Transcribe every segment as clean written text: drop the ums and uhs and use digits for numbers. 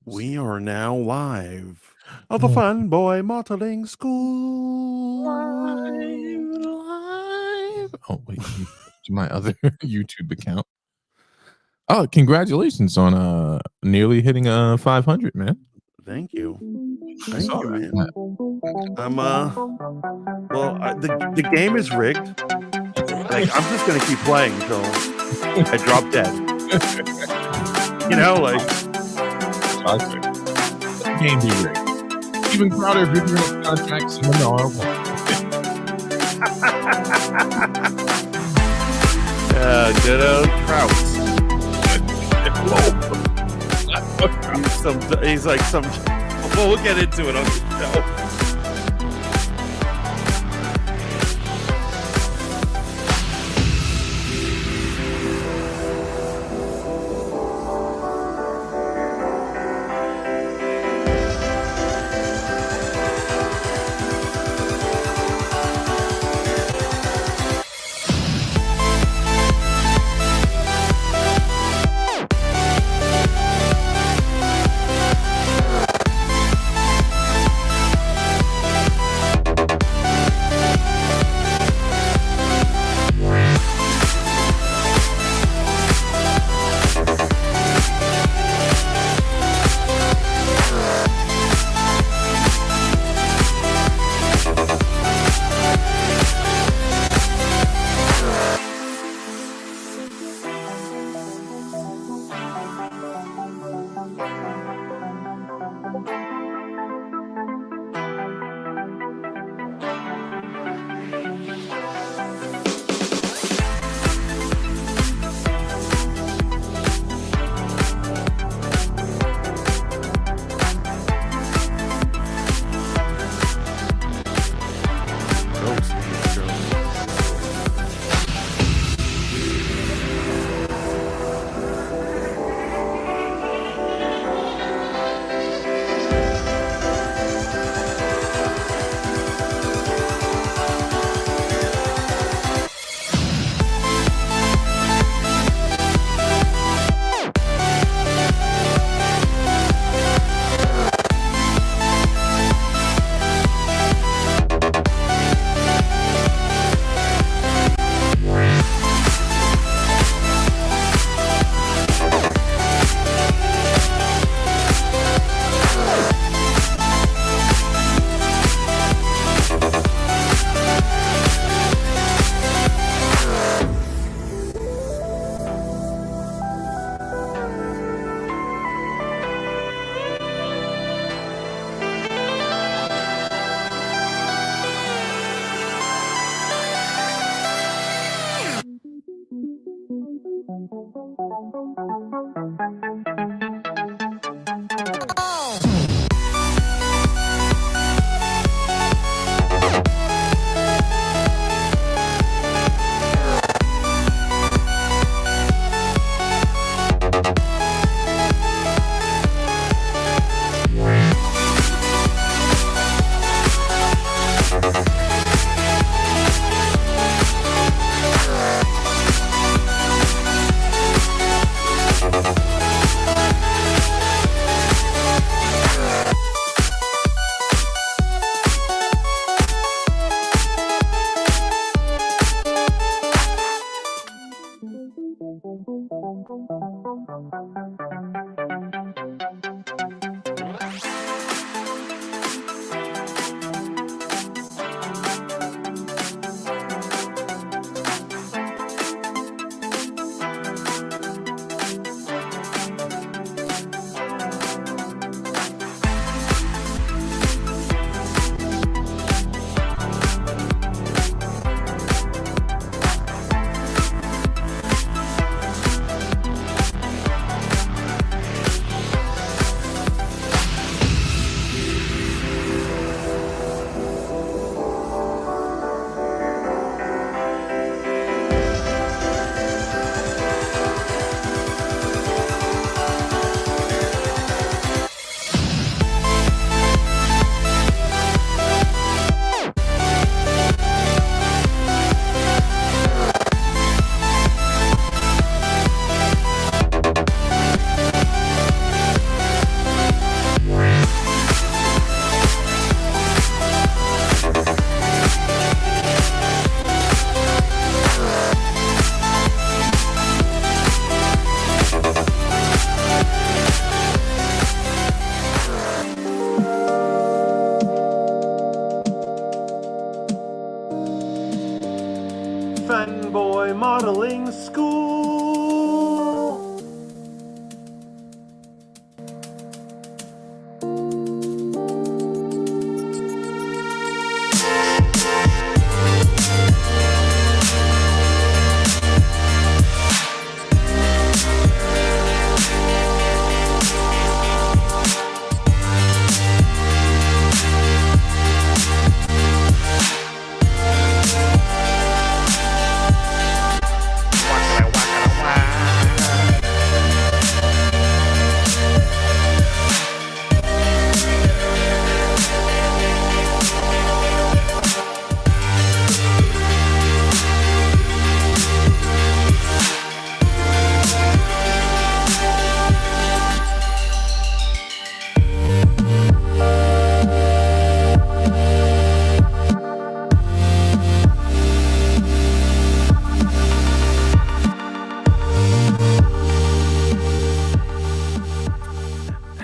We are now live of the Fun Boy Modeling School. Live. Oh wait, let me to my other YouTube account. Oh, congratulations on nearly hitting 500, man. Thank you. I Thank saw you, that. man. I'm the game is rigged. Like I'm just gonna keep playing until I drop dead. You know, like Let the game be rigged. Even Crowder ripping up contracts in the good old Krauts. He's like some. Well, we'll get into it on the show.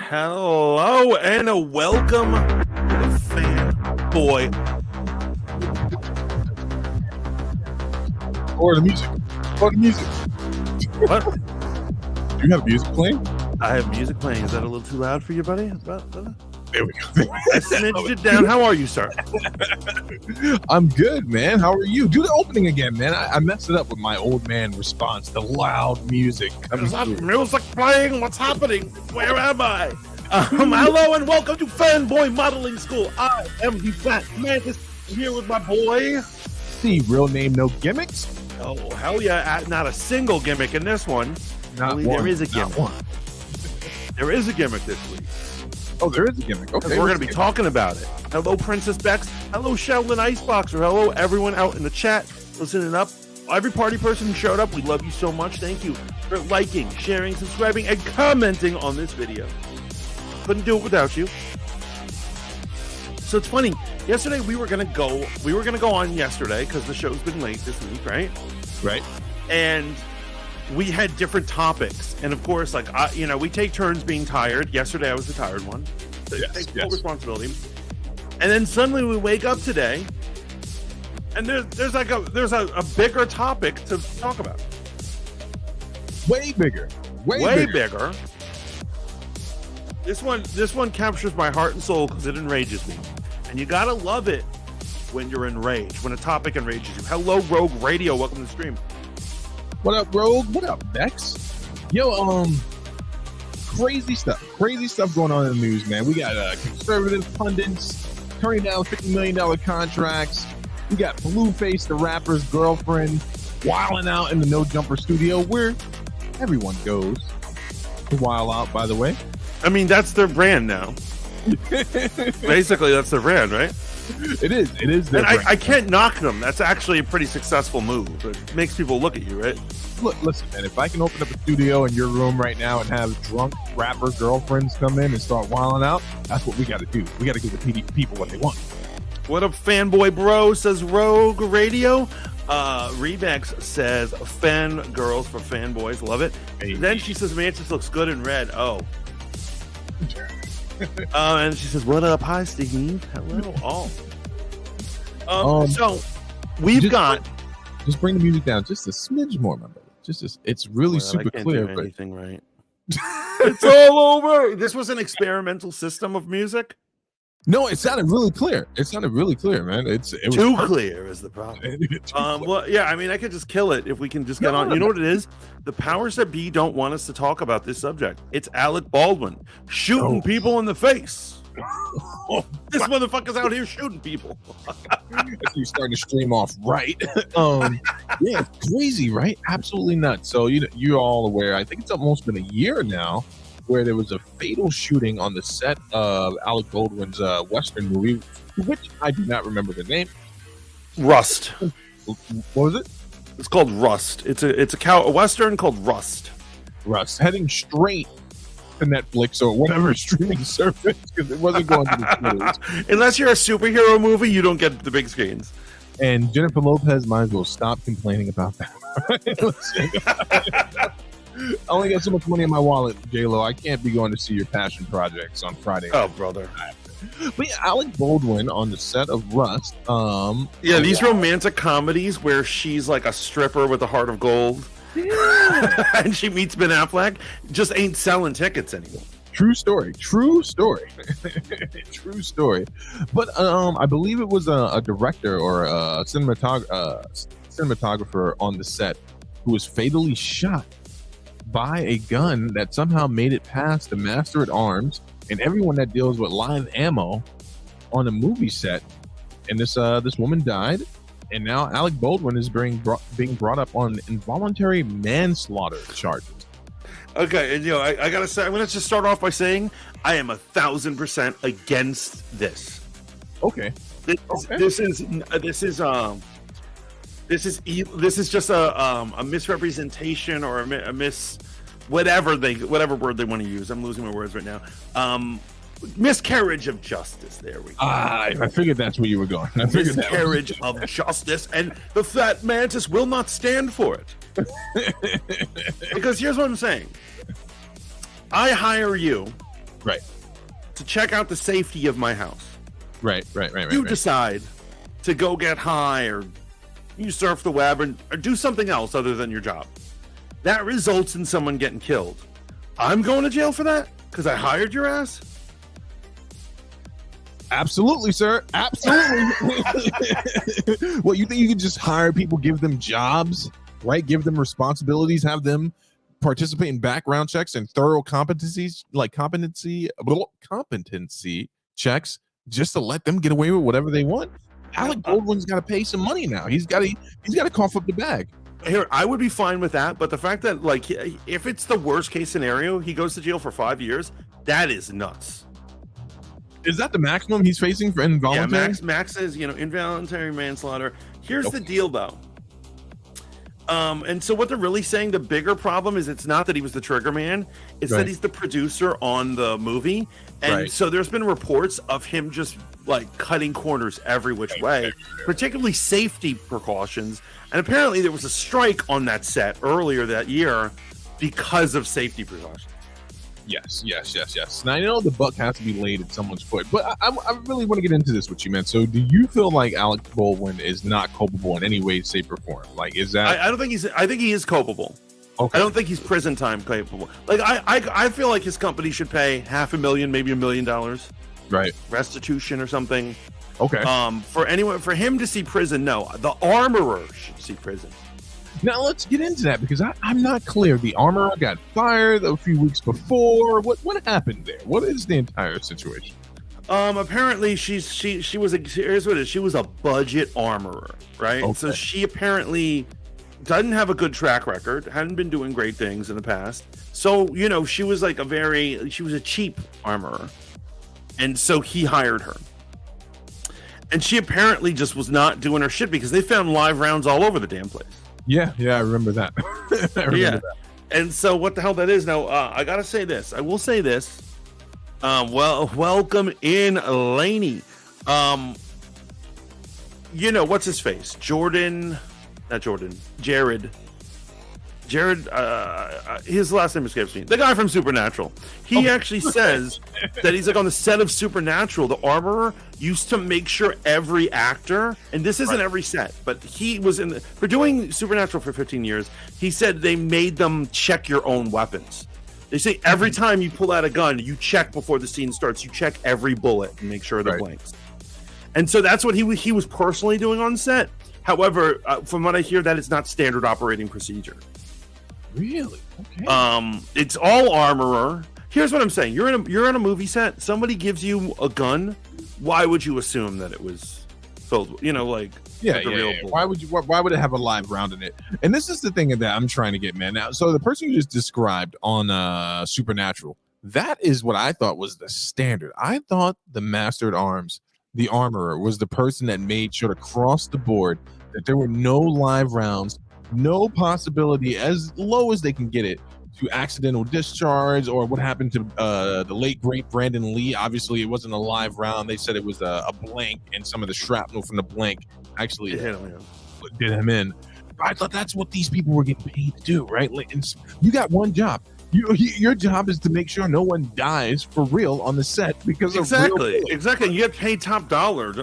Hello and a welcome to the Fanboy. Or the music. Or the music. What? Do you have music playing? I have music playing. Is that a little too loud for you, buddy? There we go. I smidged it down. How are you, sir? I'm good, man. How are you? Do the opening again, man. I messed it up with my old man response. The loud music. There's not music playing. What's happening? Where am I? Hello and welcome to Fanboy Modeling School. I am the Fat Mantis. I'm here with my boy. See, real name, no gimmicks. Oh, hell yeah. Not a single gimmick in this one. Not one. There is a gimmick. There is a gimmick this week. Oh, there is a gimmick. Okay, we're going to be talking about it. Hello, Princess Bex. Hello, Sheldon Iceboxer. Hello, everyone out in the chat listening up. Every party person who showed up, we love you so much. Thank you for liking, sharing, subscribing, and commenting on this video. Couldn't do it without you. So it's funny. Yesterday we were gonna go on yesterday because the show's been late this week, right? Right. And we had different topics, and of course, like we take turns being tired. Yesterday I was the tired one. So take full responsibility. And then suddenly we wake up today, and there's a bigger topic to talk about. Way bigger. Way bigger. This one captures my heart and soul because it enrages me. And you gotta love it when you're enraged, when a topic enrages you. Hello, Rogue Radio. Welcome to the stream. What up, Rogue? What up, Bex? Yo, crazy stuff going on in the news, man. We got conservative pundits turning down $50 million contracts. We got Blueface, the rapper's girlfriend, wilding out in the No Jumper studio, where everyone goes to wild out, by the way. I mean, that's their brand now. Basically, that's their brand, right? It is their brand. I can't knock them. That's actually a pretty successful move. It makes people look at you, right? Look, listen, man, if I can open up a studio in your room right now and have drunk rapper girlfriends come in and start wilding out, that's what we got to do. We got to give the people what they want. What up, Fanboy Bro, says Rogue Radio. Rebex says fan girls for fanboys. Love it. Hey. Then she says Mantis looks good in red. Oh. And she says, "What up? Hi, Steve. Hello, all." So we've got. Just bring the music down just a smidge more, my brother. It's really super clear. Do anything right. It's all over. This was an experimental system of music. No, it sounded really clear. Man. It was too clear is the problem. Well, yeah, I mean, I could just kill it if we can just get on. You know what it is? The powers that be don't want us to talk about this subject. It's Alec Baldwin shooting people in the face. This motherfucker's out here shooting people. You're starting to stream off, right? Yeah, crazy, right? Absolutely nuts. So you're all aware. I think it's almost been a year now where there was a fatal shooting on the set of Alec Baldwin's Western movie, which I do not remember the name. Rust. What was it? It's called Rust. It's a Western called Rust. Rust. Heading straight to Netflix or whatever streaming service, because it wasn't going to the theaters. Unless you're a superhero movie, you don't get the big screens. And Jennifer Lopez might as well stop complaining about that. I only got so much money in my wallet, J-Lo. I can't be going to see your passion projects on Friday. Oh, brother. But yeah, Alec Baldwin on the set of Rust. These romantic comedies where she's like a stripper with a heart of gold. Yeah. And she meets Ben Affleck. Just ain't selling tickets anymore. True story. True story. But I believe it was a director or a cinematographer on the set who was fatally shot by a gun that somehow made it past the master at arms and everyone that deals with live ammo on a movie set. And this woman died, and now Alec Baldwin is being brought up on involuntary manslaughter charges. Okay, and I gotta say, I'm gonna just start off by saying I am 1,000% against this. Okay. This is just a misrepresentation or a whatever word they want to use. I'm losing my words right now. Miscarriage of justice. There we go. I figured that's where you were going. Miscarriage of justice, and the Fat Mantis will not stand for it. Because here's what I'm saying. I hire you Right. to check out the safety of my house. Right. You decide to go get high, or you surf the web, or do something else other than your job. That results in someone getting killed. I'm going to jail for that because I hired your ass? Absolutely, sir. Absolutely. What, you think you can just hire people, give them jobs, right? Give them responsibilities, have them participate in background checks and thorough competency checks, just to let them get away with whatever they want? Alec Baldwin's got to pay some money now. He's got to cough up the bag. Here, I would be fine with that, but the fact that, like, if it's the worst case scenario, he goes to jail for 5 years, that is nuts. Is that the maximum he's facing for involuntary? Yeah, max is, involuntary manslaughter. Here's the deal, though. And so what they're really saying, the bigger problem is it's not that he was the trigger man, it's that he's the producer on the movie. And so there's been reports of him just like cutting corners every which way, particularly safety precautions. And apparently there was a strike on that set earlier that year because of safety precautions. Yes. Now, I know the buck has to be laid at someone's foot, but I really want to get into this with you, man. So do you feel like Alec Baldwin is not culpable in any way, shape, or form? Like, is that... I don't think I think he is culpable. Okay. I don't think he's prison time capable. Like, I feel like his company should pay $500,000, maybe $1 million. Right. Restitution or something. Okay. For him to see prison, no. The armorer should see prison. Now let's get into that, because I'm not clear. The armorer got fired a few weeks before. What happened there? What is the entire situation? Apparently she was here's what it is. She was a budget armorer, right? Okay. So she apparently doesn't have a good track record, hadn't been doing great things in the past. So, she was like she was a cheap armorer. And so he hired her. And she apparently just was not doing her shit, because they found live rounds all over the damn place. Yeah, I remember that. That. And so what the hell that is now, I gotta say this. I will say this. Welcome in, Laney. What's his face? Jared, his last name escapes me. The guy from Supernatural. He actually says that he's like on the set of Supernatural. The armorer used to make sure every actor, and this isn't every set, but he was for doing Supernatural for 15 years. He said they made them check your own weapons. They say every time you pull out a gun, you check before the scene starts. You check every bullet and make sure they're blanks. And so that's what he was personally doing on set. However, from what I hear, that is not standard operating procedure. Really? Okay. It's all armorer. Here's what I'm saying. You're in a movie set. Somebody gives you a gun. Why would you assume that it was filled? Real bullet? Why would it have a live round in it? And this is the thing that I'm trying to get, man. Now, so the person you just described on Supernatural, that is what I thought was the standard. I thought the Master at Arms, the armorer, was the person that made sure to cross the board that there were no live rounds, no possibility, as low as they can get it, to accidental discharge, or what happened to the late great Brandon Lee. Obviously, it wasn't a live round. They said it was a blank, and some of the shrapnel from the blank actually did him in. I thought that's what these people were getting paid to do, right? Like, and you got one job. Your job is to make sure no one dies for real on the set because exactly. You get paid top dollar.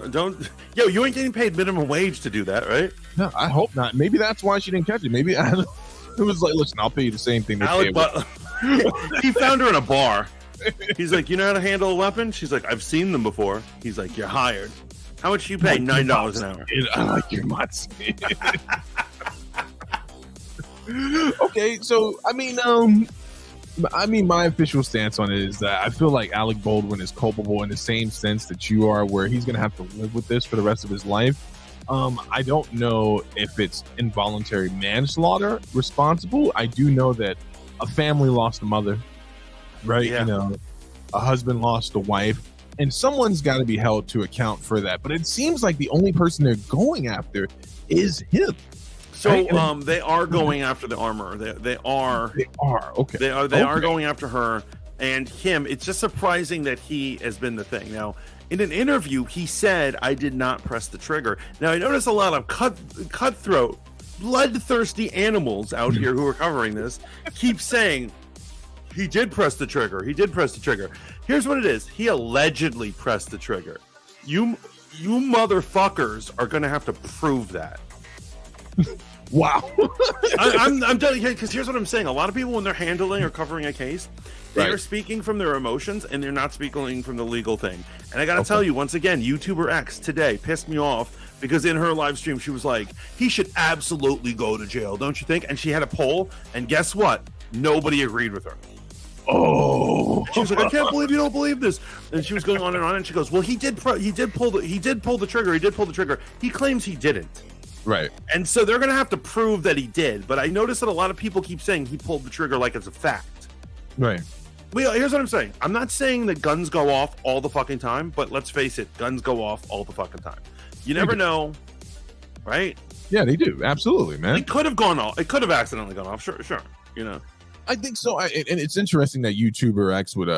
You ain't getting paid minimum wage to do that, right? No, I hope not. Maybe that's why she didn't catch it. Maybe it was like, listen, I'll pay you the same thing. He found her in a bar. He's like, you know how to handle a weapon? She's like, I've seen them before. He's like, you're hired. How much you pay? $9 an hour. I like your mutts. Okay, so I mean, my official stance on it is that I feel like Alec Baldwin is culpable in the same sense that you are, where he's going to have to live with this for the rest of his life. I don't know if it's involuntary manslaughter responsible. I do know that a family lost a mother, right? Yeah. A husband lost a wife, and someone's got to be held to account for that. But it seems like the only person they're going after is him. So they are going after the armorer. They are okay. They are going after her and him. It's just surprising that he has been the thing. Now, in an interview, he said, "I did not press the trigger." Now, I notice a lot of cutthroat, bloodthirsty animals out here who are covering this keep saying, He did press the trigger. Here's what it is. He allegedly pressed the trigger. You motherfuckers are going to have to prove that. Wow. I'm telling you, because here's what I'm saying. A lot of people, when they're handling or covering a case, they are speaking from their emotions and they're not speaking from the legal thing. And I got to tell you, once again, YouTuber X today pissed me off because in her live stream, she was like, he should absolutely go to jail, don't you think? And she had a poll, and guess what? Nobody agreed with her. Oh, she was like, I can't believe you don't believe this. And she was going on, and she goes, well, he did pull the trigger. He claims he didn't. Right. And so they're going to have to prove that he did. But I noticed that a lot of people keep saying he pulled the trigger like it's a fact. Right. Well, here's what I'm saying. I'm not saying that guns go off all the fucking time, but let's face it, guns go off all the fucking time. You never know, right? Yeah, they do. Absolutely, man. It could have gone off. It could have accidentally gone off. Sure. You know. I think so. And it's interesting that YouTuber X would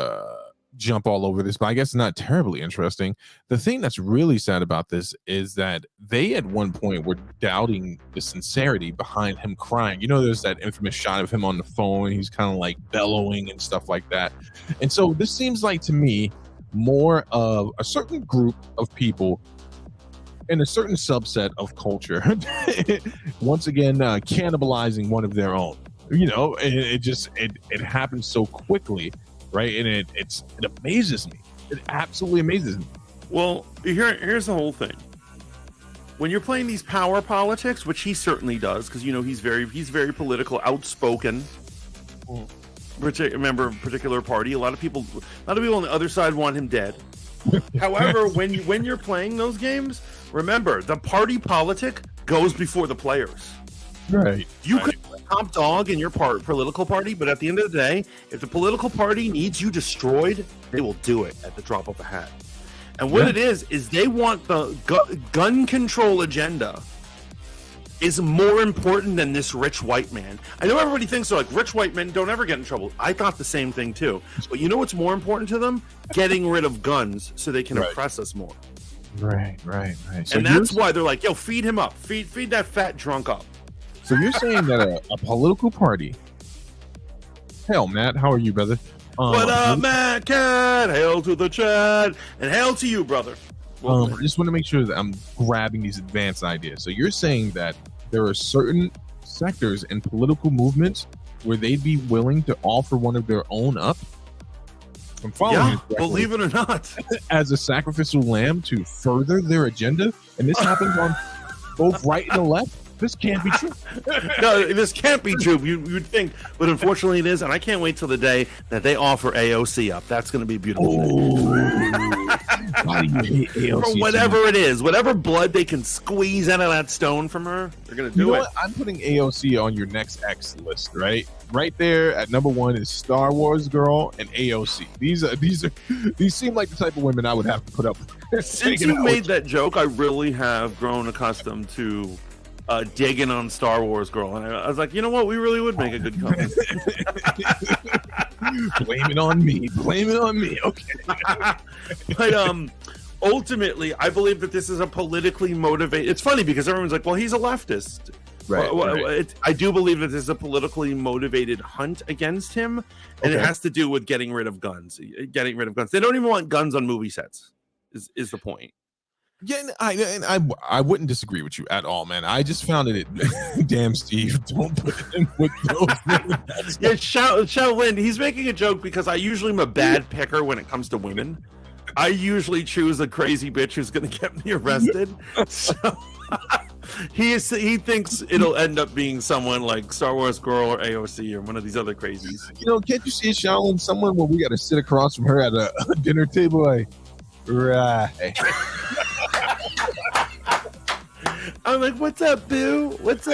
jump all over this, but I guess not terribly interesting. The thing that's really sad about this is that they at one point were doubting the sincerity behind him crying. You know, there's that infamous shot of him on the phone. He's kind of like bellowing and stuff like that. And so this seems like to me more of a certain group of people in a certain subset of culture, once again, cannibalizing one of their own. You know, it happens so quickly, right? And it amazes me. It absolutely amazes me. Well, here's the whole thing. When you're playing these power politics, which he certainly does, because you know he's very political, outspoken. Member of a particular party. A lot of people on the other side want him dead. However, when you're playing those games, remember the party politic goes before the players. Right. You could be top dog in your political party, but at the end of the day, if the political party needs you destroyed, they will do it at the drop of a hat. And what it is they want the gun control agenda is more important than this rich white man. I know everybody thinks they're like, rich white men don't ever get in trouble. I thought the same thing too. But you know what's more important to them? Getting rid of guns so they can oppress us more. Right. So and that's why they're like, yo, feed him up. Feed that fat drunk up. So you're saying that a political party. Hell, Matt, how are you, brother? What up, Matt Cat? Hail to the chat, and hail to you, brother. I just want to make sure that I'm grabbing these advanced ideas. So you're saying that there are certain sectors and political movements where they'd be willing to offer one of their own up? I'm following you, believe it or not, as a sacrificial lamb to further their agenda, and this happens on both right and the left. This can't be true. No, this can't be true. You'd think, but unfortunately it is, and I can't wait till the day that they offer AOC up. That's going to be a beautiful thing. Why do you hate AOC? For whatever it is, whatever blood they can squeeze out of that stone from her, they're going to do it. What? I'm putting AOC on your next X list, right? Right there at number one is Star Wars girl and AOC. These seem like the type of women I would have to put up with. Since you made that joke, I really have grown accustomed to digging on Star Wars girl, and I was like, you know what, we really would make a good couple. Blame it on me. Okay. But ultimately, I believe that this is a politically motivated. It's funny because everyone's like, well, he's a leftist. Right. I do believe that this is a politically motivated hunt against him, and it has to do with getting rid of guns. They don't even want guns on movie sets. Is the point? Yeah, I wouldn't disagree with you at all, man. I just found it. Damn, Steve, don't put him with those. Yeah, Shaolin, he's making a joke because I usually am a bad picker when it comes to women. I usually choose a crazy bitch who's going to get me arrested. So he thinks it'll end up being someone like Star Wars girl or AOC or one of these other crazies. You know, can't you see Shaolin someone where we got to sit across from her at a dinner table? Like, right. I'm like, what's up, boo? She's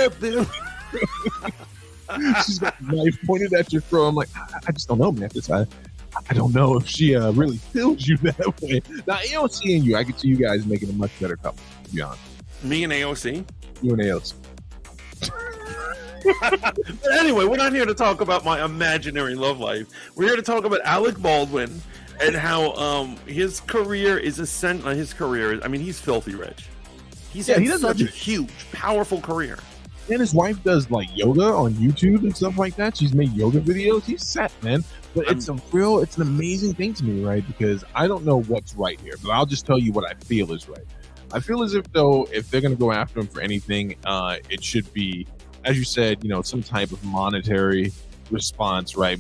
got the knife pointed at your throat. I'm like, I just don't know, man. I don't know if she really feels you that way. Now, AOC and you, I could see you guys making a much better couple, to be honest. Me and AOC? You and AOC. But anyway, we're not here to talk about my imaginary love life. We're here to talk about Alec Baldwin and how his career is I mean, he's filthy rich. He has such a huge, powerful career. And his wife does like yoga on YouTube and stuff like that. She's made yoga videos. He's set, man. But it's an amazing thing to me, right? Because I don't know what's right here, but I'll just tell you what I feel is right. I feel as if though, if they're going to go after him for anything, it should be, as you said, some type of monetary response, right?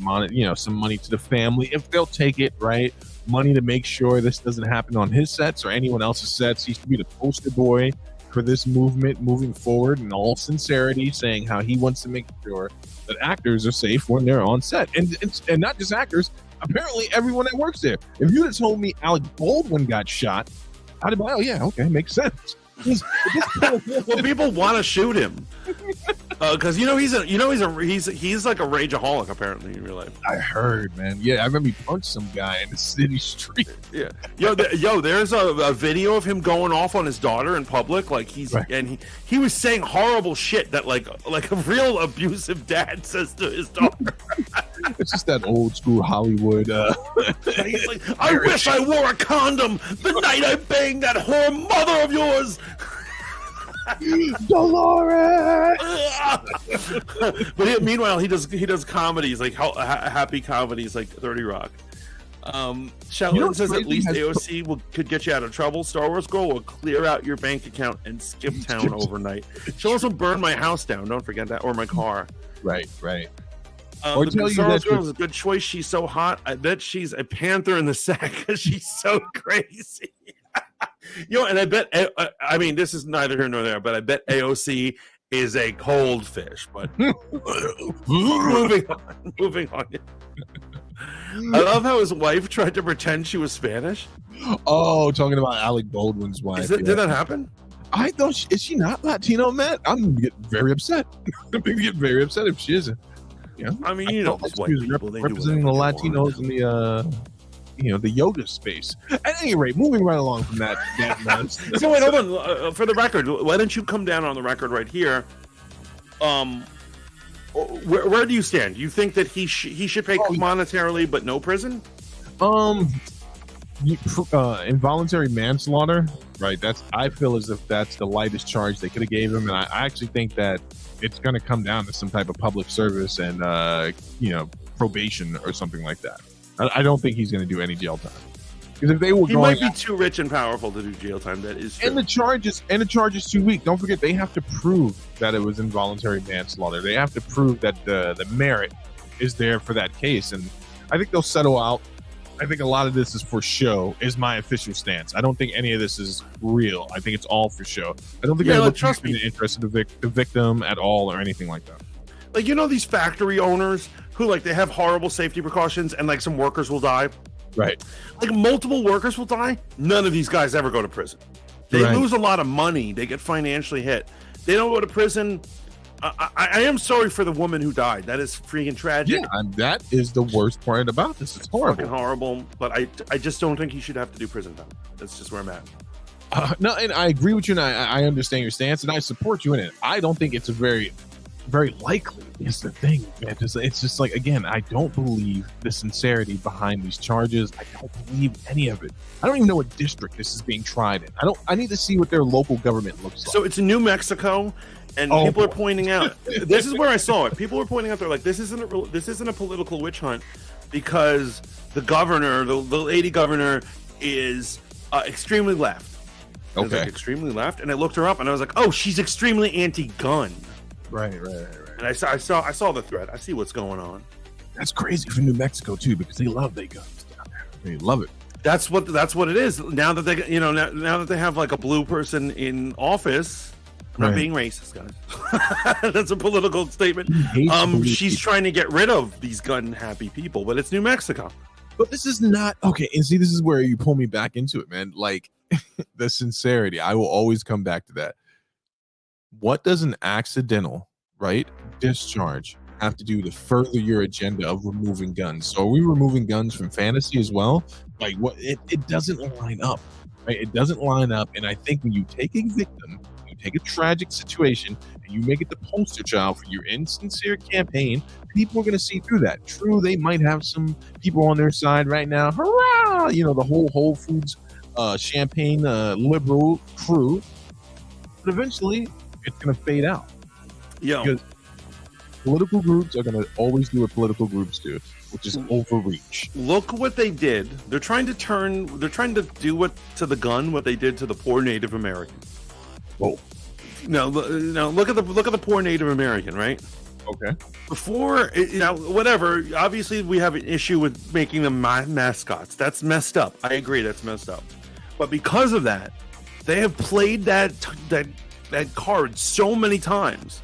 Some money to the family if they'll take it, right? Money to make sure this doesn't happen on his sets or anyone else's sets. He used to be the poster boy for this movement moving forward in all sincerity, saying how he wants to make sure that actors are safe when they're on set, and not just actors, apparently everyone that works there. If you'd have told me Alec Baldwin got shot, I'd have been, oh yeah, okay, makes sense. Well, people want to shoot him because he's like a rageaholic apparently in real life. I heard, man. Yeah, I remember he punched some guy in the city street. Yeah, there's a video of him going off on his daughter in public, like and he was saying horrible shit that like a real abusive dad says to his daughter. It's just that old school Hollywood. He's like, I wish I wore a condom the night I banged that whore mother of yours. Dolores. But meanwhile, he does comedies like happy comedies like 30 Rock. Sheldon says at least AOC could get you out of trouble. Star Wars Girl will clear out your bank account and skip town overnight. She'll also burn my house down. Don't forget that, or my car. Right. Or tell you that Girl is a good choice. She's so hot. I bet she's a panther in the sack because she's so crazy. And I bet, I mean, this is neither here nor there, but I bet AOC is a cold fish. But moving on. I love how his wife tried to pretend she was Spanish. Oh, talking about Alec Baldwin's wife. Did that happen? I thought, is she not Latino, Matt? I'm going to get very upset. I'm going to get very upset if she isn't. I mean, these white people, representing the Latinos in the yoga space. At any rate, moving right along from that. So wait, hold on. For the record, why don't you come down on the record right here? Where do you stand? Do you think that he should pay monetarily but no prison? Involuntary manslaughter, right? I feel as if that's the lightest charge they could have gave him, and I actually think that it's going to come down to some type of public service and probation or something like that. I don't think he's going to do any jail time, because if they were, he might be too rich and powerful to do jail time. That is true. And the charge is too weak. Don't forget, they have to prove that it was involuntary manslaughter. They have to prove that the merit is there for that case, and I think they'll settle out. I think a lot of this is for show, is my official stance. I don't think any of this is real. I think it's all for show. I don't think they're looking in the interest of the victim at all or anything like that. Like, these factory owners who, they have horrible safety precautions and, some workers will die. Right. Multiple workers will die. None of these guys ever go to prison. They lose a lot of money. They get financially hit. They don't go to prison. I am sorry for the woman who died. That is freaking tragic. Yeah, and that is the worst part about this. It's horrible. Fucking horrible. But I just don't think he should have to do prison time. That's just where I'm at. No, and I agree with you, and I understand your stance, and I support you in it. I don't think it's a very, very likely. It's the thing, man. It's just again, I don't believe the sincerity behind these charges. I don't believe any of it. I don't even know what district this is being tried in. I need to see what their local government looks like. So it's in New Mexico. And people are pointing out, this is where I saw it. People were pointing out, they're like, this isn't a political witch hunt, because the governor, the lady governor, is extremely left. Okay. Extremely left. And I looked her up, and I was like, oh, she's extremely anti-gun. Right. And I saw the thread. I see what's going on. That's crazy for New Mexico too, because they love their guns down there. They love it. That's what it is. Now that they, now that they have a blue person in office. I'm not being racist, guys. That's a political statement. She's trying to get rid of these gun-happy people, but it's New Mexico. But this is not okay. And see, this is where you pull me back into it, man. The sincerity. I will always come back to that. What does an accidental, discharge have to do to further your agenda of removing guns? So are we removing guns from fantasy as well? What? It doesn't line up, right? It doesn't line up. And I think when you take a victim, take a tragic situation, and you make it the poster child for your insincere campaign, people are going to see through that. True, they might have some people on their side right now. Hurrah! The whole Whole Foods champagne liberal crew. But eventually, it's going to fade out. Yeah. Because political groups are going to always do what political groups do. which is overreach. Look what they did. They're trying to do what to the gun what they did to the poor Native American. Whoa. No, look at the poor Native American, right? Okay. Before, whatever. Obviously, we have an issue with making them mascots. That's messed up. I agree, that's messed up. But because of that, they have played that card so many times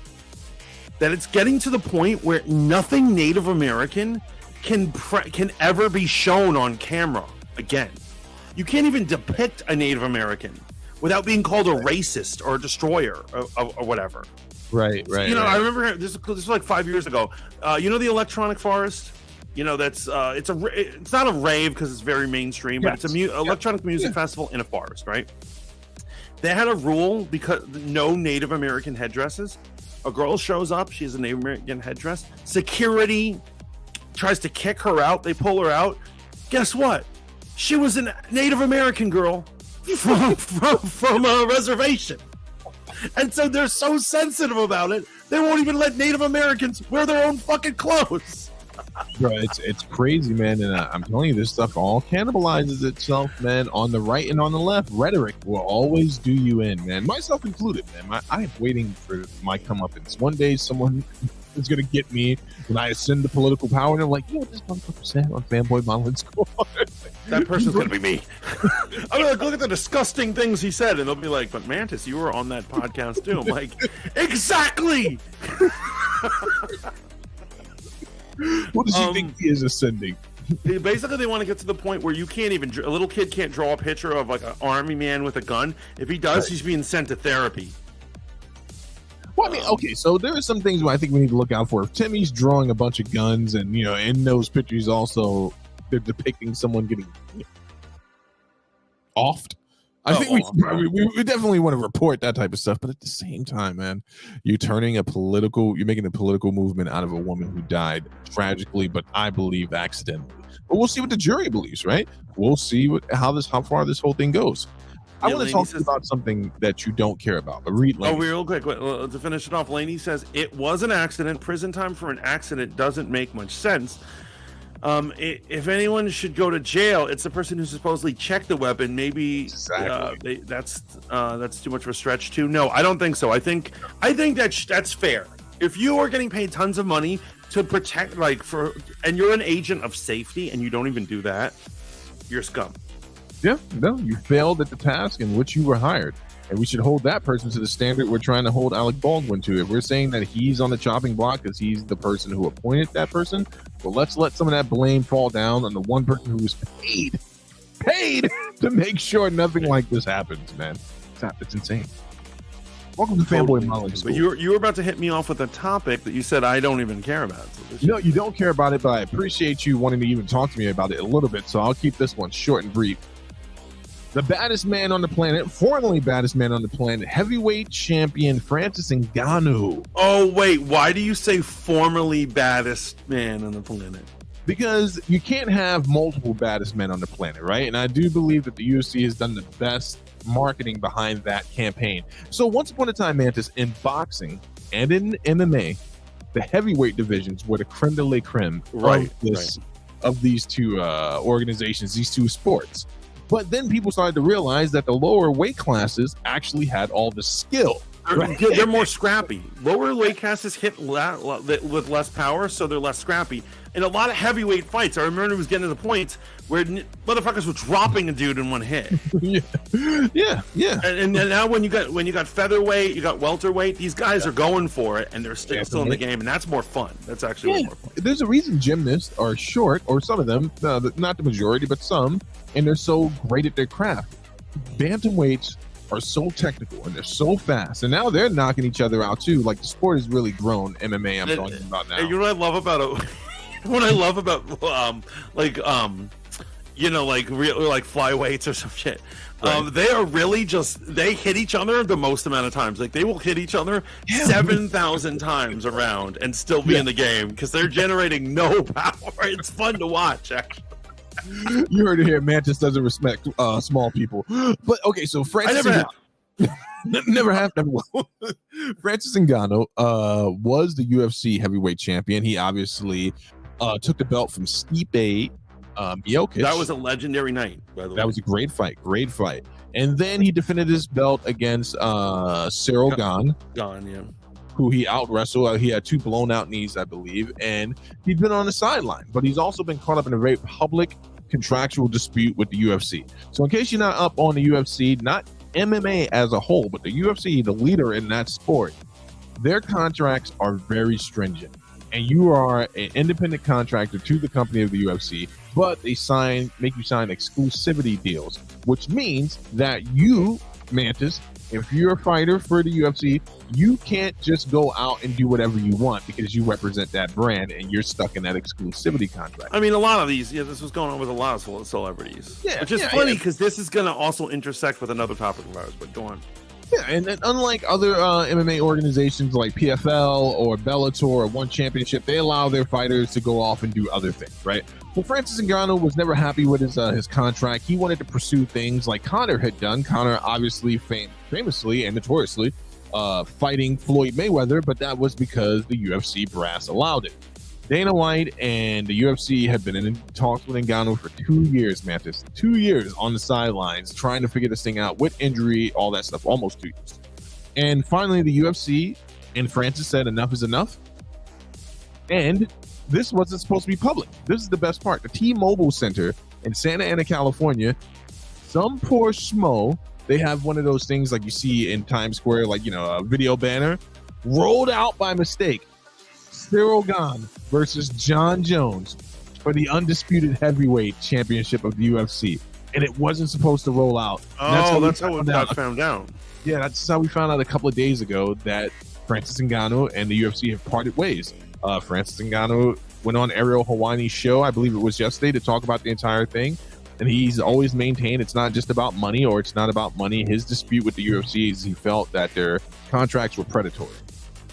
that it's getting to the point where nothing Native American can ever be shown on camera again. You can't even depict a Native American without being called a racist or a destroyer or whatever. Right. I remember this was like 5 years ago. The Electronic Forest. It's not a rave because it's very mainstream, but it's electronic music festival in a forest, right? They had a rule because no Native American headdresses. A girl shows up, she has a Native American headdress. Security tries to kick her out. They pull her out. Guess what? She was a Native American girl from a reservation. And so they're so sensitive about it, they won't even let Native Americans wear their own fucking clothes. Bro, it's crazy, man. And I'm telling you, this stuff all cannibalizes itself, man. On the right and on the left, rhetoric will always do you in, man. Myself included, man. I'm waiting for my comeuppance. One day, someone is going to get me when I ascend to political power, and I'm like, this motherfucker said on Fanboy Modeling School. That person's going to be me. I'm like, look at the disgusting things he said, and they'll be like, but Mantis, you were on that podcast too. I'm like, exactly. What does he think he is ascending? Basically, they want to get to the point where you can't even, a little kid can't draw a picture of like an army man with a gun. If he does, he's being sent to therapy. Well, I mean, okay, so there are some things where I think we need to look out for. If Timmy's drawing a bunch of guns and, in those pictures also they're depicting someone getting offed, I think we definitely want to report that type of stuff. But at the same time, man, you're making a political movement out of a woman who died tragically, but I believe accidentally. But we'll see what the jury believes, right? We'll see how far this whole thing goes. I want to talk about something that you don't care about. But read Laney. Real quick, to finish it off, Laney says, it was an accident. Prison time for an accident doesn't make much sense. If anyone should go to jail, it's the person who supposedly checked the weapon. Maybe that's too much of a stretch too. No, I don't think so. I think that's fair. If you are getting paid tons of money to protect, and you're an agent of safety and you don't even do that, you're scum. Yeah, no, you failed at the task in which you were hired. And we should hold that person to the standard we're trying to hold Alec Baldwin to. If we're saying that he's on the chopping block because he's the person who appointed that person, well, let's let some of that blame fall down on the one person who was paid to make sure nothing like this happens, man. It's insane. Welcome to Fanboy Modeling School. But you were about to hit me off with a topic that you said I don't even care about. So you don't care about it, but I appreciate you wanting to even talk to me about it a little bit, so I'll keep this one short and brief. The baddest man on the planet, formerly baddest man on the planet, heavyweight champion Francis Ngannou. Oh, wait. Why do you say formerly baddest man on the planet? Because you can't have multiple baddest men on the planet, right? And I do believe that the UFC has done the best marketing behind that campaign. So once upon a time, Mantis, in boxing and in MMA, the heavyweight divisions were the creme de la creme of these two organizations, these two sports. But then people started to realize that the lower weight classes actually had all the skill. They're more scrappy. Lower weight classes hit with less power, so they're less scrappy. In a lot of heavyweight fights, I remember it was getting to the point where motherfuckers were dropping a dude in one hit. Yeah. And now when you got featherweight, you got welterweight, these guys are going for it, and they're still in the game, and that's more fun. That's actually way more fun. There's a reason gymnasts are short, or some of them, not the majority, but some, and they're so great at their craft. Bantamweights are so technical and they're so fast, and now they're knocking each other out too. Like, the sport has really grown. MMA, I'm talking about now. You know what I love about it? What I love about like flyweights or some shit. Right. They are really they hit each other the most amount of times. Like, they will hit each other 7,000 times around and still be in the game because they're generating no power. It's fun to watch, actually. You heard it here. Mantis doesn't respect small people. But okay, so Francis never have. Francis Ngannou was the UFC heavyweight champion. He obviously took the belt from Stipe Miocic. That was a legendary night, by the way. That was a great fight. And then he defended his belt against Cyril Gane, yeah. who he out-wrestled. He had 2 blown-out knees, I believe, and he'd been on the sideline. But he's also been caught up in a very public contractual dispute with the UFC. So in case you're not up on the UFC, not MMA as a whole, but the UFC, the leader in that sport, their contracts are very stringent. And you are an independent contractor to the company of the UFC, but they make you sign exclusivity deals, which means that you, Mantis, if you're a fighter for the UFC, you can't just go out and do whatever you want because you represent that brand and you're stuck in that exclusivity contract. I mean, a lot of these, this was going on with a lot of celebrities. Yeah, which is funny because this is going to also intersect with another topic of ours, but go on. Yeah, and unlike other MMA organizations like PFL or Bellator or One Championship, they allow their fighters to go off and do other things, right? Well, Francis Ngannou was never happy with his contract. He wanted to pursue things like Conor had done. Conor obviously famously and notoriously fighting Floyd Mayweather, but that was because the UFC brass allowed it. Dana White and the UFC have been in talks with Ngannou for 2 years, Mantis. 2 years on the sidelines trying to figure this thing out with injury, all that stuff, almost 2 years. And finally, the UFC and Francis said enough is enough. And this wasn't supposed to be public. This is the best part. The T-Mobile Center in Santa Ana, California, some poor schmo, they have one of those things like you see in Times Square, like, a video banner, rolled out by mistake. Cyril Gane versus John Jones for the undisputed heavyweight championship of the UFC, and it wasn't supposed to roll out. That's how it got found out. Yeah, that's how we found out a couple of days ago that Francis Ngannou and the UFC have parted ways. Francis Ngannou went on Ariel Helwani's show, I believe it was yesterday, to talk about the entire thing, and he's always maintained it's not just about money, or it's not about money. His dispute with the UFC is he felt that their contracts were predatory.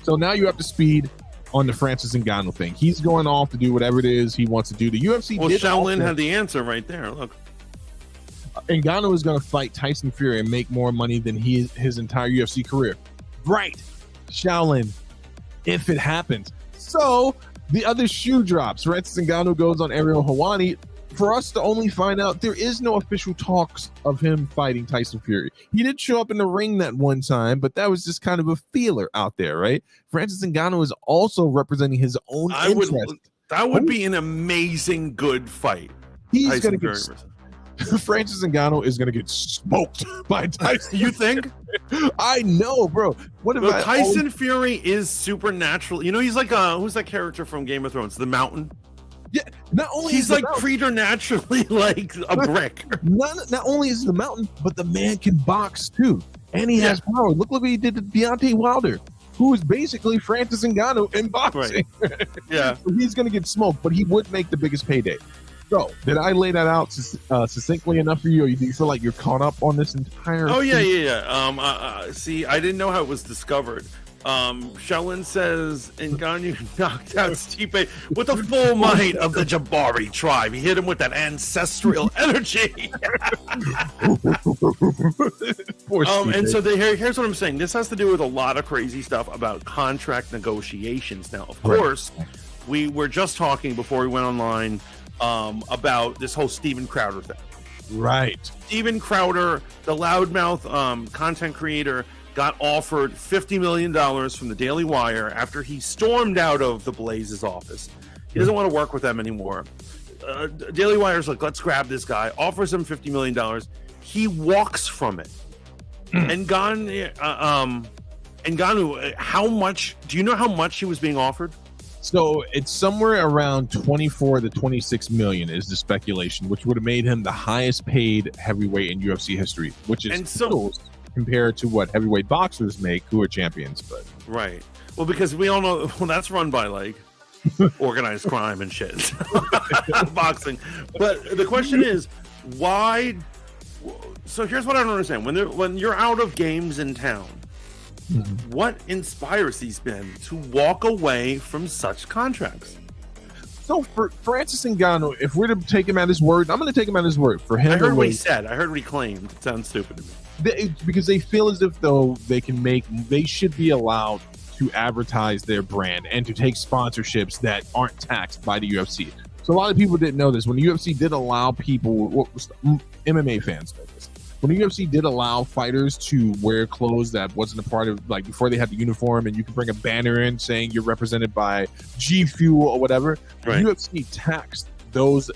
So now you're up to speed on the Francis Ngannou thing. He's going off to do whatever it is he wants to do. The UFC Shaolin had the answer right there. Look. Ngannou is going to fight Tyson Fury and make more money than his entire UFC career. Right. Shaolin, if it happens. So the other shoe drops. Francis Ngannou goes on Ariel Helwani for us to only find out there is no official talks of him fighting Tyson Fury. He did show up in the ring that one time, but that was just kind of a feeler out there, right? Francis Ngannou is also representing his own interest. That would be an amazing good fight. He's going to get Francis Ngannou is going to get smoked by Tyson. You think? I know, bro. Tyson Fury is supernatural. He's like who's that character from Game of Thrones? The Mountain. Yeah, not only he's like preternaturally like a brick. Not only is the Mountain, but the man can box too, and he has power. Look what he did to Deontay Wilder, who is basically Francis Ngannou in boxing. Right. Yeah, so he's gonna get smoked, but he would make the biggest payday. So, did I lay that out succinctly enough for you, or do you feel like you're caught up on this entire? Oh yeah. See, I didn't know how it was discovered. Shaolin says Ngannou knocked out Stipe with the full might of the Jabari tribe. He hit him with that ancestral energy. And so here's what I'm saying. This has to do with a lot of crazy stuff about contract negotiations. Now, of course, we were just talking before we went online about this whole Steven Crowder thing. Right. Steven Crowder, the loudmouth content creator, got offered $50 million from the Daily Wire after he stormed out of the Blaze's office. He doesn't want to work with them anymore. Daily Wire's like, let's grab this guy, offers him $50 million. He walks from it. And Ngannou, how much, do you know how much he was being offered? So it's somewhere around 24 to 26 million is the speculation, which would have made him the highest paid heavyweight in UFC history, which is compared to what heavyweight boxers make who are champions. But right. Well, because we all know that's run by like organized crime and shit. Boxing. But the question is, why? So here's what I don't understand. When you're out of games in town, what inspires these men to walk away from such contracts? So for Francis Ngannou, if we're to take him at his word, I'm going to take him at his word. For him, I heard what he said. I heard what he claimed. It sounds stupid to me. Because they feel as if though they should be allowed to advertise their brand and to take sponsorships that aren't taxed by the UFC. So a lot of people didn't know this. When the UFC did allow people, MMA fans know this, when the UFC did allow fighters to wear clothes that wasn't a part of, like, before they had the uniform, and you could bring a banner in saying you're represented by G Fuel or whatever, Right. the UFC taxed those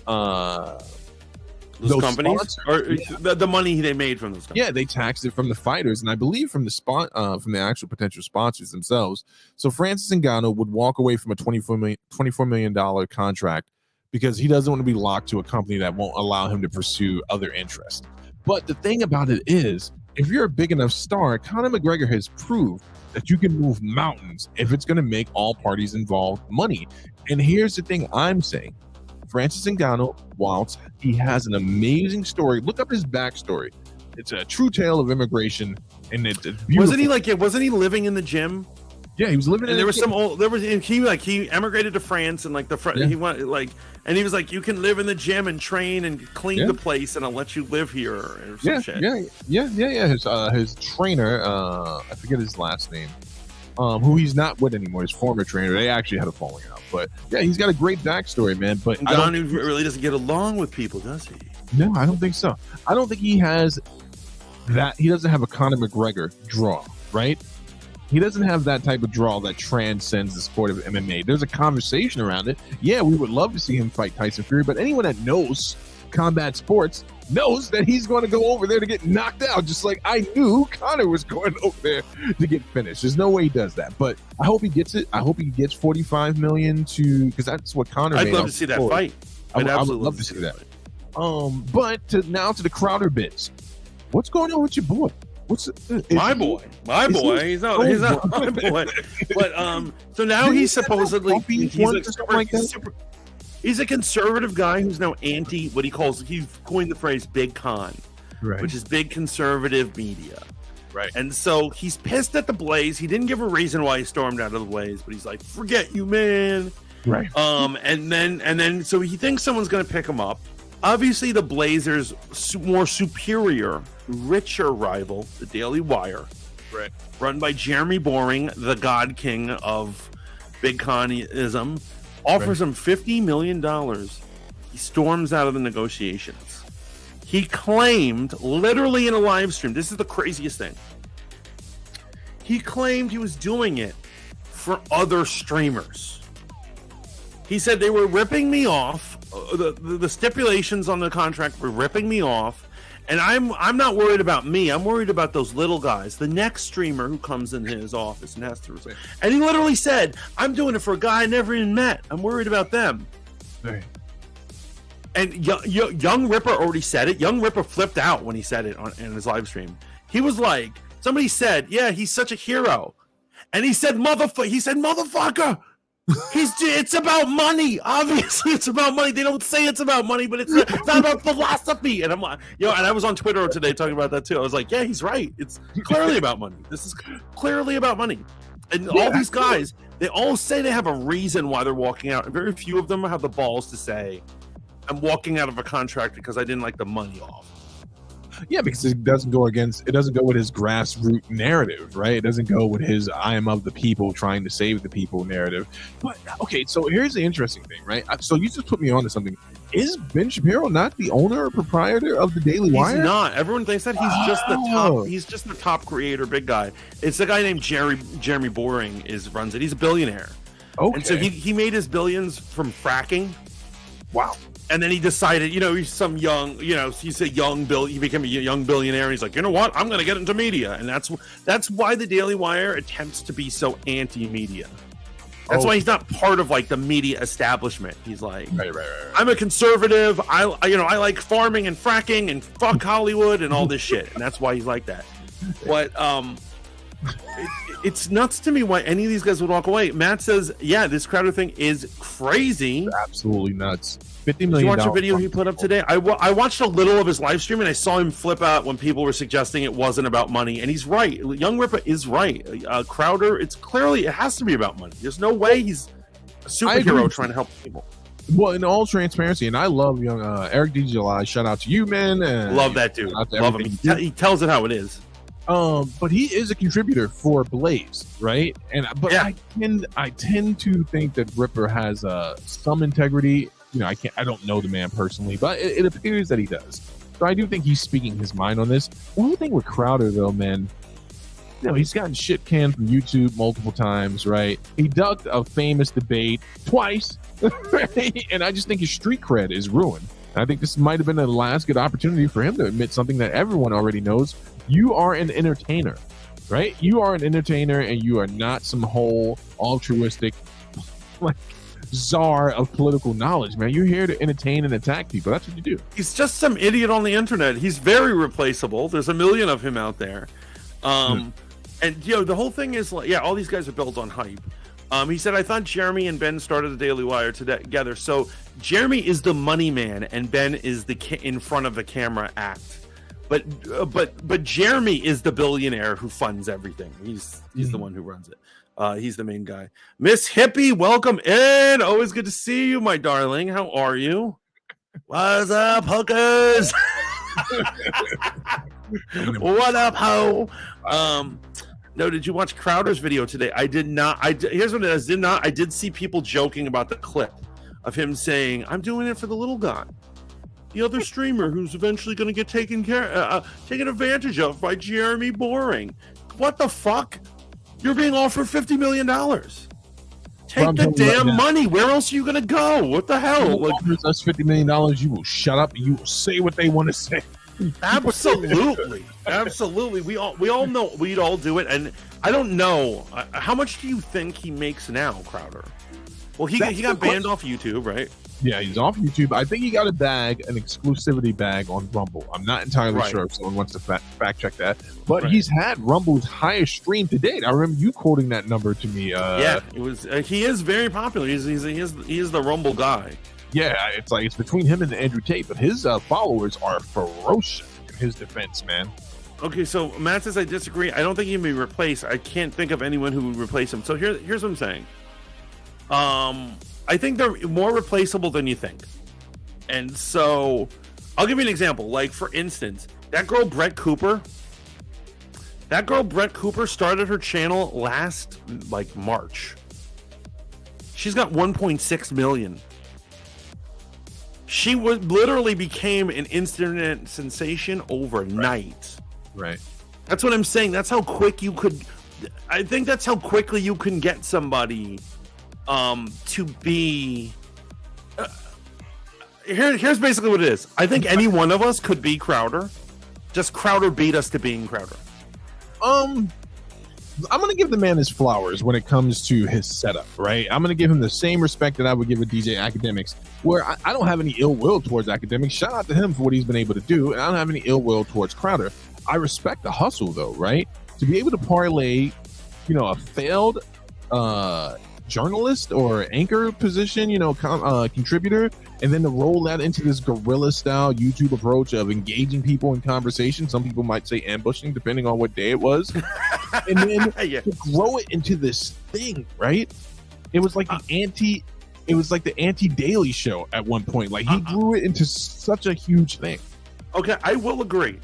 companies, or the money they made from those companies. Yeah, they taxed it from the fighters, and I believe from the actual potential sponsors themselves. So Francis Ngannou would walk away from a $24 million contract because he doesn't want to be locked to a company that won't allow him to pursue other interests. But the thing about it is, if you're a big enough star, Conor McGregor has proved that you can move mountains if it's going to make all parties involved money. And here's the thing I'm saying. Francis Ngannou, whilst he has an amazing story, look up his backstory. It's a true tale of immigration, and it's beautiful. Wasn't he living in the gym? Yeah, he was living in. And he emigrated to France, and he went and he was like, you can live in the gym and train and clean the place, and I'll let you live here or some shit. His trainer, I forget his last name, who he's not with anymore, his former trainer. They actually had a falling out, but yeah, he's got a great backstory, man. But Ngannou really doesn't get along with people, does he? No, I don't think so. I don't think he has that. He doesn't have a Conor McGregor draw, right? He doesn't have that type of draw that transcends the sport of MMA. There's a conversation around it. Yeah, we would love to see him fight Tyson Fury, but anyone that knows combat sports knows that he's going to go over there to get knocked out, just like I knew Conor was going over there to get finished. There's no way he does that, but I hope he gets it. I hope he gets $45 million because that's what Conor made. I'd love to see that fight. I would love to see that. But to the Crowder bits. What's going on with your boy? My boy. He's not my boy. But so now he's supposedly he's a conservative guy who's now anti what he coined the phrase big con, right, which is big conservative media. Right. And so he's pissed at the Blaze. He didn't give a reason why he stormed out of the Blaze, but he's like, forget you, man. Right. And then so he thinks someone's gonna pick him up. Obviously, the Blazers' more superior, richer rival, the Daily Wire, right, run by Jeremy Boring, the God King of Big Conism, offers him $50 million. He storms out of the negotiations. He claimed, literally in a live stream, this is the craziest thing. He claimed he was doing it for other streamers. He said they were ripping me off. The stipulations on the contract were ripping me off, and I'm not worried about me. I'm worried about those little guys. The next streamer who comes in his office and has to resign. And he literally said, "I'm doing it for a guy I never even met. I'm worried about them." Right. And Young Ripper already said it. Young Ripper flipped out when he said it in his live stream. He was like, somebody said, "Yeah, he's such a hero," and he said, "Motherfucker." It's about money. Obviously, it's about money. They don't say it's about money, but it's not about philosophy. And I'm like, and I was on Twitter today talking about that too. I was like, yeah, he's right. It's clearly about money. This is clearly about money. And all these guys, they all say they have a reason why they're walking out. And very few of them have the balls to say, I'm walking out of a contract because I didn't like the money off. Yeah, because it doesn't go with his grassroots narrative, right? It doesn't go with his I am of the people trying to save the people narrative. But okay, so here's the interesting thing, right? So you just put me on to something. Is Ben Shapiro not the owner or proprietor of the Daily Wire? He's not. Everyone thinks that he's just the top. He's just the top creator, big guy. It's a guy named Jeremy Boring runs it. He's a billionaire. Okay. And so he made his billions from fracking. Wow. And then he decided, he's some young, he became a young billionaire. And he's like, you know what? I'm going to get into media. And that's why the Daily Wire attempts to be so anti-media. That's why he's not part of like the media establishment. He's like, right. I'm a conservative. I like farming and fracking and fuck Hollywood and all this shit. And that's why he's like that. But it's nuts to me why any of these guys would walk away. Matt says, yeah, this Crowder thing is crazy. It's absolutely nuts. $50 million. Did you watch a video he put up today? I watched a little of his live stream and I saw him flip out when people were suggesting it wasn't about money. And he's right. Young Ripper is right. Crowder, it has to be about money. There's no way he's a superhero trying to help people. Well, in all transparency, and I love young Eric D. July. Shout out to you, man. Love that dude. Love him. He tells it how it is. But he is a contributor for Blaze, right? Yeah. I tend to think that Ripper has some integrity. I don't know the man personally, but it appears that he does. So I do think he's speaking his mind on this. The whole thing with Crowder, though, man, he's gotten shit canned from YouTube multiple times, right? He ducked a famous debate twice, right? And I just think his street cred is ruined. I think this might have been the last good opportunity for him to admit something that everyone already knows. You are an entertainer, right? You are an entertainer, and you are not some whole altruistic, like, czar of political knowledge, man. You're here to entertain and attack people. That's what you do. He's just some idiot on the internet. He's very replaceable. There's a million of him out there. And the whole thing is like, all these guys are built on hype. He said, I thought Jeremy and Ben started the Daily Wire together. So Jeremy is the money man and Ben is the in front of the camera act. But Jeremy is the billionaire who funds everything. He's the one who runs it. He's the main guy. Miss Hippie, welcome in. Always good to see you, my darling. How are you? What's up, hookers? What up, ho? No, did you watch Crowder's video today? I did not. Here's what it is. I did see people joking about the clip of him saying, I'm doing it for the little guy. The other streamer who's eventually going to get taken advantage of by Jeremy Boring. What the fuck? You're being offered $50 million. Take the damn money. Where else are you going to go? What the hell? Offers us $50 million. You will shut up and you will say what they want to say. Absolutely. We all know we'd all do it. And I don't know. How much do you think he makes now, Crowder? Well, he got banned off YouTube, right? Yeah, he's off YouTube. I think he got an exclusivity bag on Rumble. I'm not entirely sure if someone wants to fact check that. But he's had Rumble's highest stream to date. I remember you quoting that number to me. It was. He is very popular. He is the Rumble guy. Yeah, it's between him and Andrew Tate, but his followers are ferocious in his defense, man. Okay, so Matt says I disagree. I don't think he can be replaced. I can't think of anyone who would replace him. So here's what I'm saying. I think they're more replaceable than you think. And so I'll give you an example. Like, for instance, that girl Brett Cooper started her channel last March. She's got 1.6 million. She literally became an internet sensation overnight. Right. That's what I'm saying. That's how quick you could. I think that's how quickly you can get somebody to be. Here's basically what it is. I think any one of us could be Crowder. Just Crowder beat us to being Crowder. I'm going to give the man his flowers when it comes to his setup, right? I'm going to give him the same respect that I would give a DJ Academics, where I don't have any ill will towards Academics. Shout out to him for what he's been able to do, and I don't have any ill will towards Crowder. I respect the hustle, though, right? To be able to parlay, a failed journalist or anchor position, contributor, and then to roll that into this guerrilla style YouTube approach of engaging people in conversation. Some people might say ambushing, depending on what day it was. And then to grow it into this thing, right? It was like the anti-Daily Show at one point. Like, he grew it into such a huge thing. Okay, I will agree.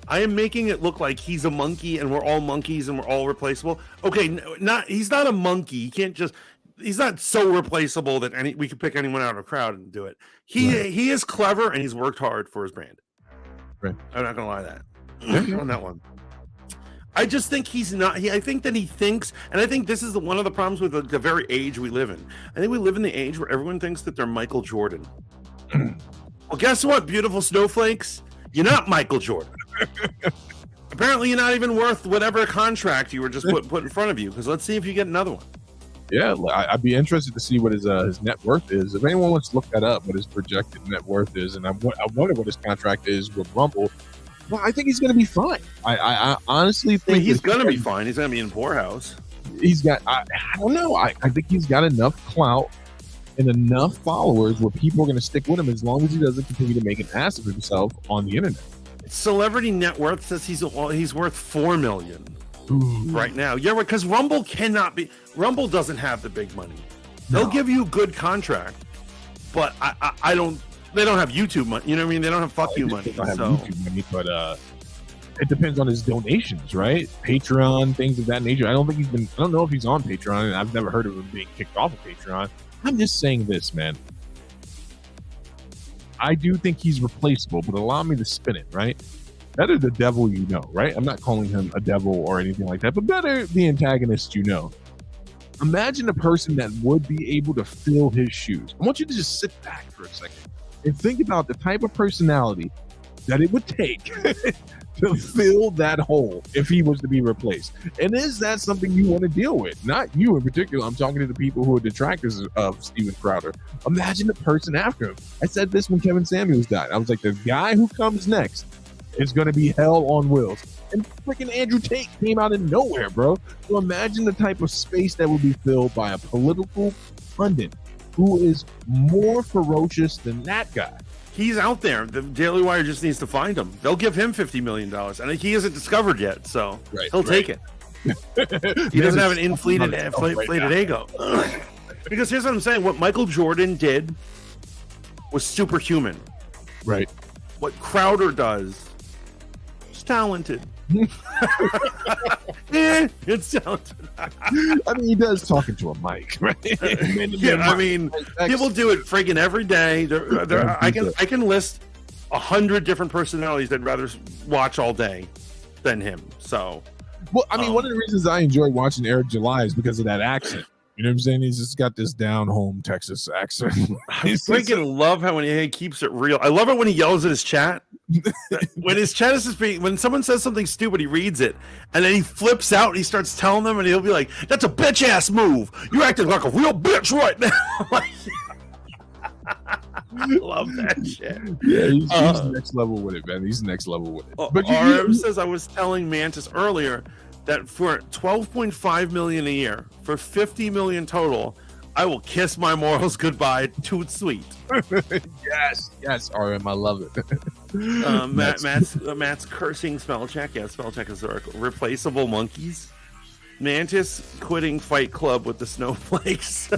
I am making it look like he's a monkey and we're all monkeys and we're all replaceable. Okay, he's not a monkey. He's not so replaceable that we could pick anyone out of a crowd and do it. He is clever and he's worked hard for his brand. Right. I'm not gonna lie to that on that one. I just think he's not. I think that he thinks, and I think this is one of the problems with the very age we live in. I think we live in the age where everyone thinks that they're Michael Jordan. Well, guess what, beautiful snowflakes? You're not Michael Jordan. Apparently, you're not even worth whatever contract you were just put in front of you. Because let's see if you get another one. Yeah, I'd be interested to see what his net worth is. If anyone wants to look that up, what his projected net worth is, and I wonder what his contract is with Rumble. Well, I think he's going to be fine. I honestly think he's going to be fine. He's going to be in poorhouse. He's got. I don't know. I think he's got enough clout and enough followers where people are going to stick with him as long as he doesn't continue to make an ass of himself on the internet. Celebrity net worth says he's worth $4 million right now. Yeah, because Rumble doesn't have the big money. They'll give you a good contract, but I don't. They don't have YouTube money. You know what I mean? They don't have fuck you money. They don't have YouTube money, but it depends on his donations, right? Patreon, things of that nature. I don't know if he's on Patreon, and I've never heard of him being kicked off of Patreon. I'm just saying this, man. I do think he's replaceable, but allow me to spin it, right? Better the devil you know, right? I'm not calling him a devil or anything like that, but better the antagonist you know. Imagine a person that would be able to fill his shoes. I want you to just sit back for a second and think about the type of personality that it would take to fill that hole if he was to be replaced. And is that something you want to deal with? Not you in particular. I'm talking to the people who are detractors of Steven Crowder. Imagine the person after him. I said this when Kevin Samuels died. I was like, the guy who comes next is going to be hell on wheels. And freaking Andrew Tate came out of nowhere, bro. So imagine the type of space that would be filled by a political pundit who is more ferocious than that guy. He's out there. The Daily Wire just needs to find him. They'll give him $50 million. And he isn't discovered yet, so he'll take it. He doesn't have an inflated ego. Because here's what I'm saying. What Michael Jordan did was superhuman. Right. What Crowder does is talented. It's talented. I mean, he does talk into a mic, right? Yeah, I mean, people do it friggin' every day. I can list 100 different personalities that I'd rather watch all day than him. So, well, I mean, one of the reasons I enjoy watching Eric July is because of that accent. You know what I'm saying? He's just got this down home Texas accent. I freaking love how when he keeps it real. I love it when he yells at his chat. When his chat is just when someone says something stupid, he reads it and then he flips out and he starts telling them, and he'll be like, "That's a bitch ass move. You're acting like a real bitch right now." I love that shit. Yeah, he's next level with it, man. He's next level with it. But RM says, I was telling Mantis earlier that for $12.5 million a year, for $50 million total, I will kiss my morals goodbye. Toot sweet. yes, RM, I love it. Matt's cursing spell check. Yeah, spell check is replaceable monkeys. Mantis quitting Fight Club with the snowflakes.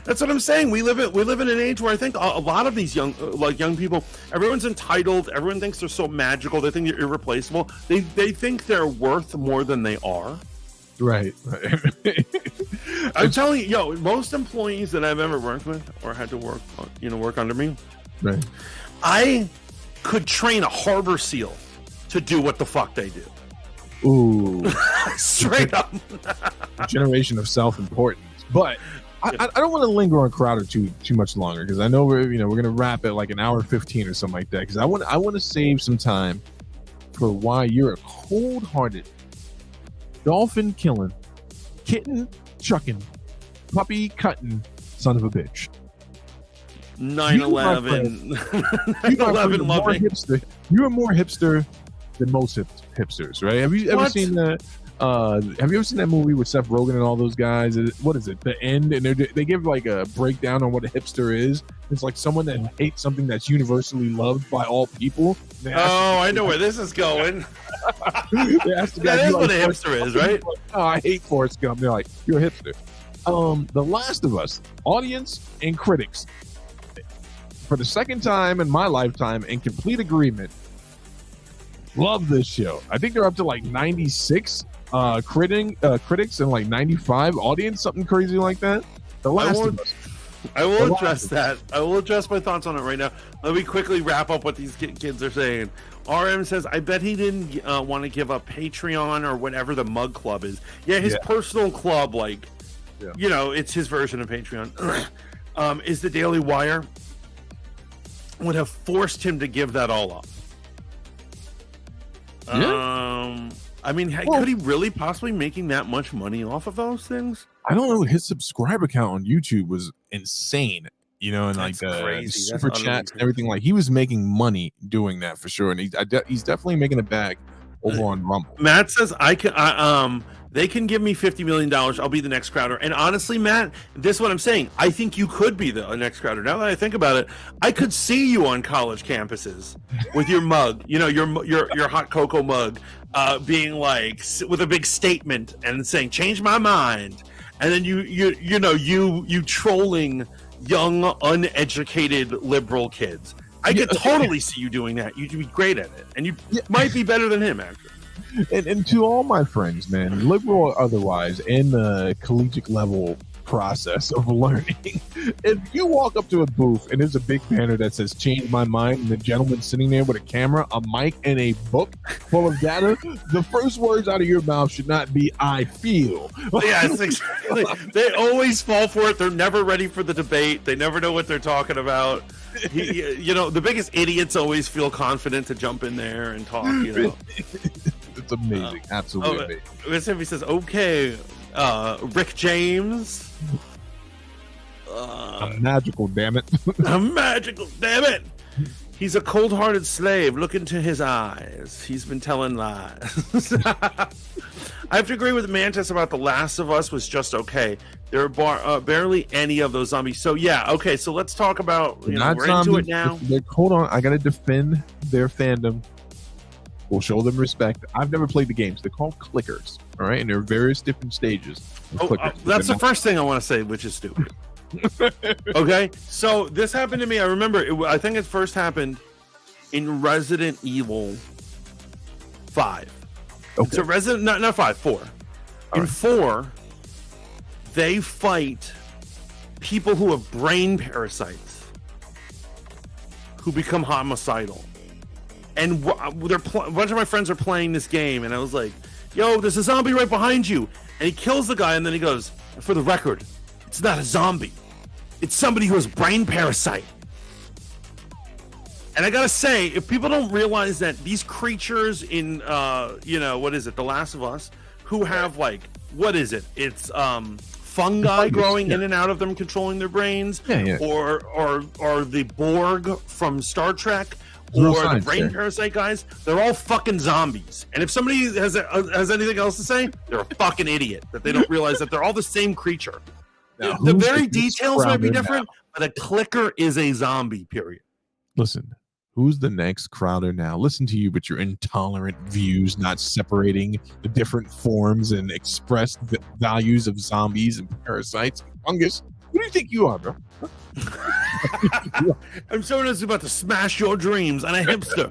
That's what I'm saying. We live in an age where I think a lot of these young people, everyone's entitled. Everyone thinks they're so magical. They think they're irreplaceable. They think they're worth more than they are. Right. I'm telling you, most employees that I've ever worked with or had to work under me, right, I could train a harbor seal to do what the fuck they do. Ooh. Straight up. Generation of self-importance. But I don't want to linger on Crowder too much longer, because I know we're gonna wrap at like an hour 15 or something like that, because I want to save some time for why you're a cold-hearted, dolphin killing, kitten chucking, puppy cutting son of a bitch. 9/11. 9/11 loving. You are more hipster than most hipsters, right? Have you ever seen that? Have you ever seen that movie with Seth Rogen and all those guys? What is it? The End, and they give like a breakdown on what a hipster is. It's like someone that hates something that's universally loved by all people. I know where this is going. That is what a hipster is, right? Like, oh, I hate Forrest Gump. They're like, you're a hipster. The Last of Us, audience and critics, for the second time in my lifetime, in complete agreement, love this show. I think they're up to like 96 critics and like 95 audience, something crazy like that. The Last of Us. I will address that. I will address my thoughts on it right now. Let me quickly wrap up what these kids are saying. RM says, I bet he didn't want to give up Patreon or whatever the mug club is. Yeah, his personal club, it's his version of Patreon. Is the Daily Wire would have forced him to give that all up. Yeah. I mean, could he really possibly making that much money off of those things? I don't know. His subscriber count on YouTube was insane, and like super chats and everything. Like, he was making money doing that for sure, and he's definitely making a bag over on Rumble. Matt says, they can give me $50 million. I'll be the next Crowder. And honestly, Matt, this is what I'm saying. I think you could be the next Crowder. Now that I think about it, I could see you on college campuses with your mug, your hot cocoa mug, being like with a big statement and saying, "Change my mind," and then you trolling young, uneducated liberal kids. I could totally see you doing that. You'd be great at it, and you might be better than him, actually. And to all my friends, man, liberal or otherwise, in the collegiate level process of learning, if you walk up to a booth and there's a big banner that says "Change My Mind" and the gentleman sitting there with a camera, a mic, and a book full of data, the first words out of your mouth should not be "I feel." Yeah, exactly. They always fall for it. They're never ready for the debate. They never know what they're talking about. The biggest idiots always feel confident to jump in there and talk. It's amazing, absolutely amazing. He says, "Okay, Rick James." I'm magical, damn it. I'm magical, damn it. He's a cold-hearted slave. Look into his eyes. He's been telling lies. I have to agree with Mantis about The Last of Us was just okay. There are barely any of those zombies. So yeah, okay. So let's talk about. We're zombies, into it now. Hold on, I gotta defend their fandom. We'll show them respect. I've never played the games. They're called clickers, all right, and there are various different stages. That's the first thing I want to say, which is stupid. Okay, so this happened to me. I remember. I think it first happened in Resident Evil 5. Okay. So not 5, 4. In right. 4, they fight people who have brain parasites who become homicidal. And a bunch of my friends are playing this game, and I was like, yo, there's a zombie right behind you. And he kills the guy, and then he goes, for the record, it's not a zombie. It's somebody who has brain parasite. And I gotta say, if people don't realize that these creatures in, what is it, The Last of Us, who have what is it? It's fungi growing in and out of them, controlling their brains, or the Borg from Star Trek, or the brain parasite guys. They're all fucking zombies. And if somebody has anything else to say, they're a fucking idiot that they don't realize that they're all the same creature. Now, the very details might be different, but a clicker is a zombie. Period. Listen. Who's the next Crowder now? Listen to you, but your intolerant views, not separating the different forms and expressed values of zombies and parasites and fungus. Who do you think you are, bro? I'm someone who's about to smash your dreams. I'm a hipster.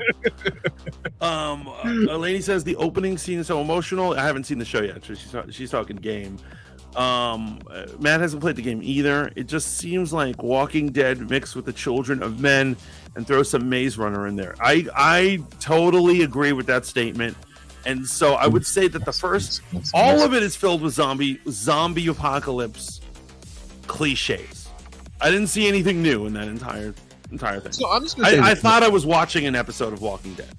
A lady says the opening scene is so emotional. I haven't seen the show yet. So she's talking game. Matt hasn't played the game either. It just seems like Walking Dead mixed with the Children of Men and throw some Maze Runner in there. I totally agree with that statement. And so I would say that the first, all of it is filled with zombie apocalypse cliches. I didn't see anything new in that entire thing. So I'm just gonna I thought I was watching an episode of Walking Dead.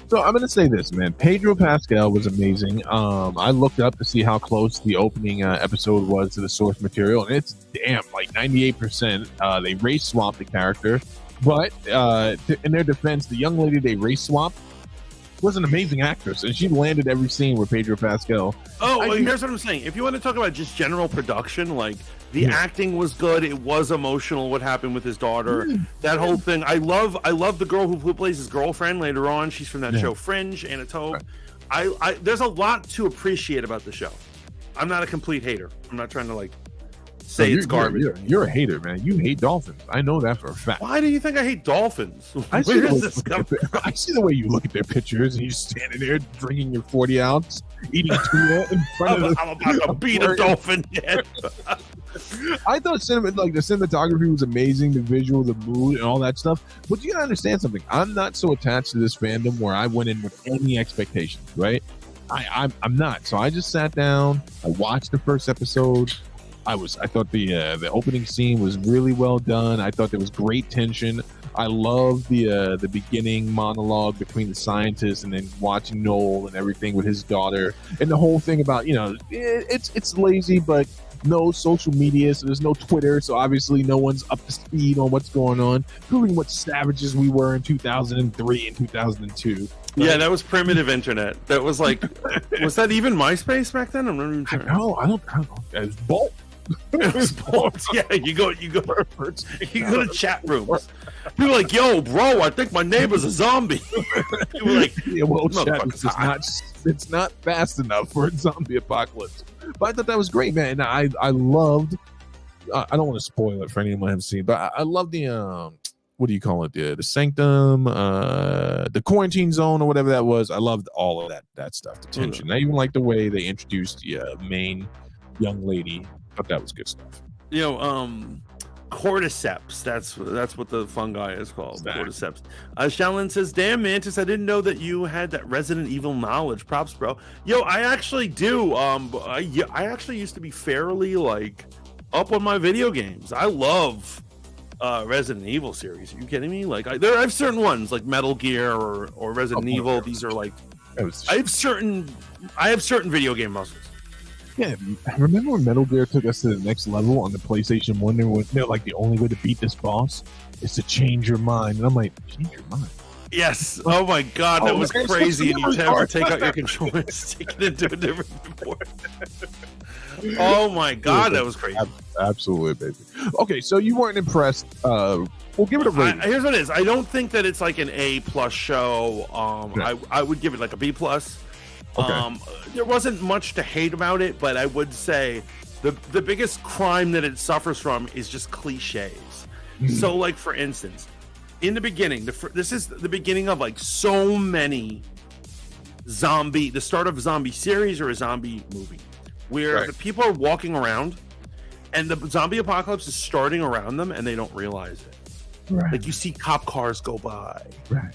So I'm going to say this, man. Pedro Pascal was amazing. I looked up to see how close the opening episode was to the source material, and it's 98%. They race swapped the character, but in their defense, the young lady they race swapped was an amazing actress, and she landed every scene with Pedro Pascal. Here's what I'm saying. If you want to talk about just general production, the acting was good. It was emotional. What happened with his daughter? That whole thing. I love the girl who plays his girlfriend later on. She's from that show Fringe, Anna Tobe. Right. There's a lot to appreciate about the show. I'm not a complete hater. I'm not trying to say it's garbage. You're a hater, man. You hate dolphins. I know that for a fact. Why do you think I hate dolphins? I see the way you look at their pictures, and you're standing there drinking your 40 ounce, eating tuna in front of I'm about to beat a dolphin yet. I thought the cinematography was amazing, the visual, the mood, and all that stuff. But you gotta understand something. I'm not so attached to this fandom where I went in with any expectations, right? I'm not. So I just sat down. I watched the first episode. I thought the opening scene was really well done. I thought there was great tension. I love the beginning monologue between the scientists and then watching Noel and everything with his daughter, and the whole thing about it's lazy, but no social media, so there's no Twitter, so obviously no one's up to speed on what's going on, proving what savages we were in 2003 and 2002. Yeah, that was primitive internet. That was was that even MySpace back then? I'm not even sure. I don't know. It was Bolt. It was Bolt. Yeah, you go to chat rooms. People are like, yo, bro, I think my neighbor's a zombie. People are like, yeah, well, chat it's not fast enough for a zombie apocalypse. But I thought that was great, man. And I loved. I don't want to spoil it for anyone who hasn't seen, but I love the what do you call it? The sanctum, the quarantine zone, or whatever that was. I loved all of that stuff. The tension. I even like the way they introduced the main young lady. Thought that was good stuff. Cordyceps. That's what the fungi is called. Exactly. Cordyceps. Shaolin says, "Damn, Mantis, I didn't know that you had that Resident Evil knowledge. Props, bro." Yo, I actually do. I actually used to be fairly like up on my video games. I love Resident Evil series. Are you kidding me? Like, I have certain ones like Metal Gear or Resident Evil. These are like, I have certain video game muscles. Yeah, remember when Metal Gear took us to the next level on the PlayStation 1? They're like, the only way to beat this boss is to change your mind. And I'm like, change your mind? Yes. Oh my God, that was crazy. And you have to take out your controller and stick it into a different port. Oh my God, that was crazy. Absolutely, baby. Okay, so you weren't impressed. We'll give it a rating. Here's what it is. I don't think that it's like an A+ show. I would give it like a B+. Okay. There wasn't much to hate about it, but I would say the biggest crime that it suffers from is just cliches. So, like, for instance, in the beginning, this is the beginning of like so many the start of a zombie series or a zombie movie, where the people are walking around and the zombie apocalypse is starting around them and they don't realize it. Right. Like, you see cop cars go by. Right.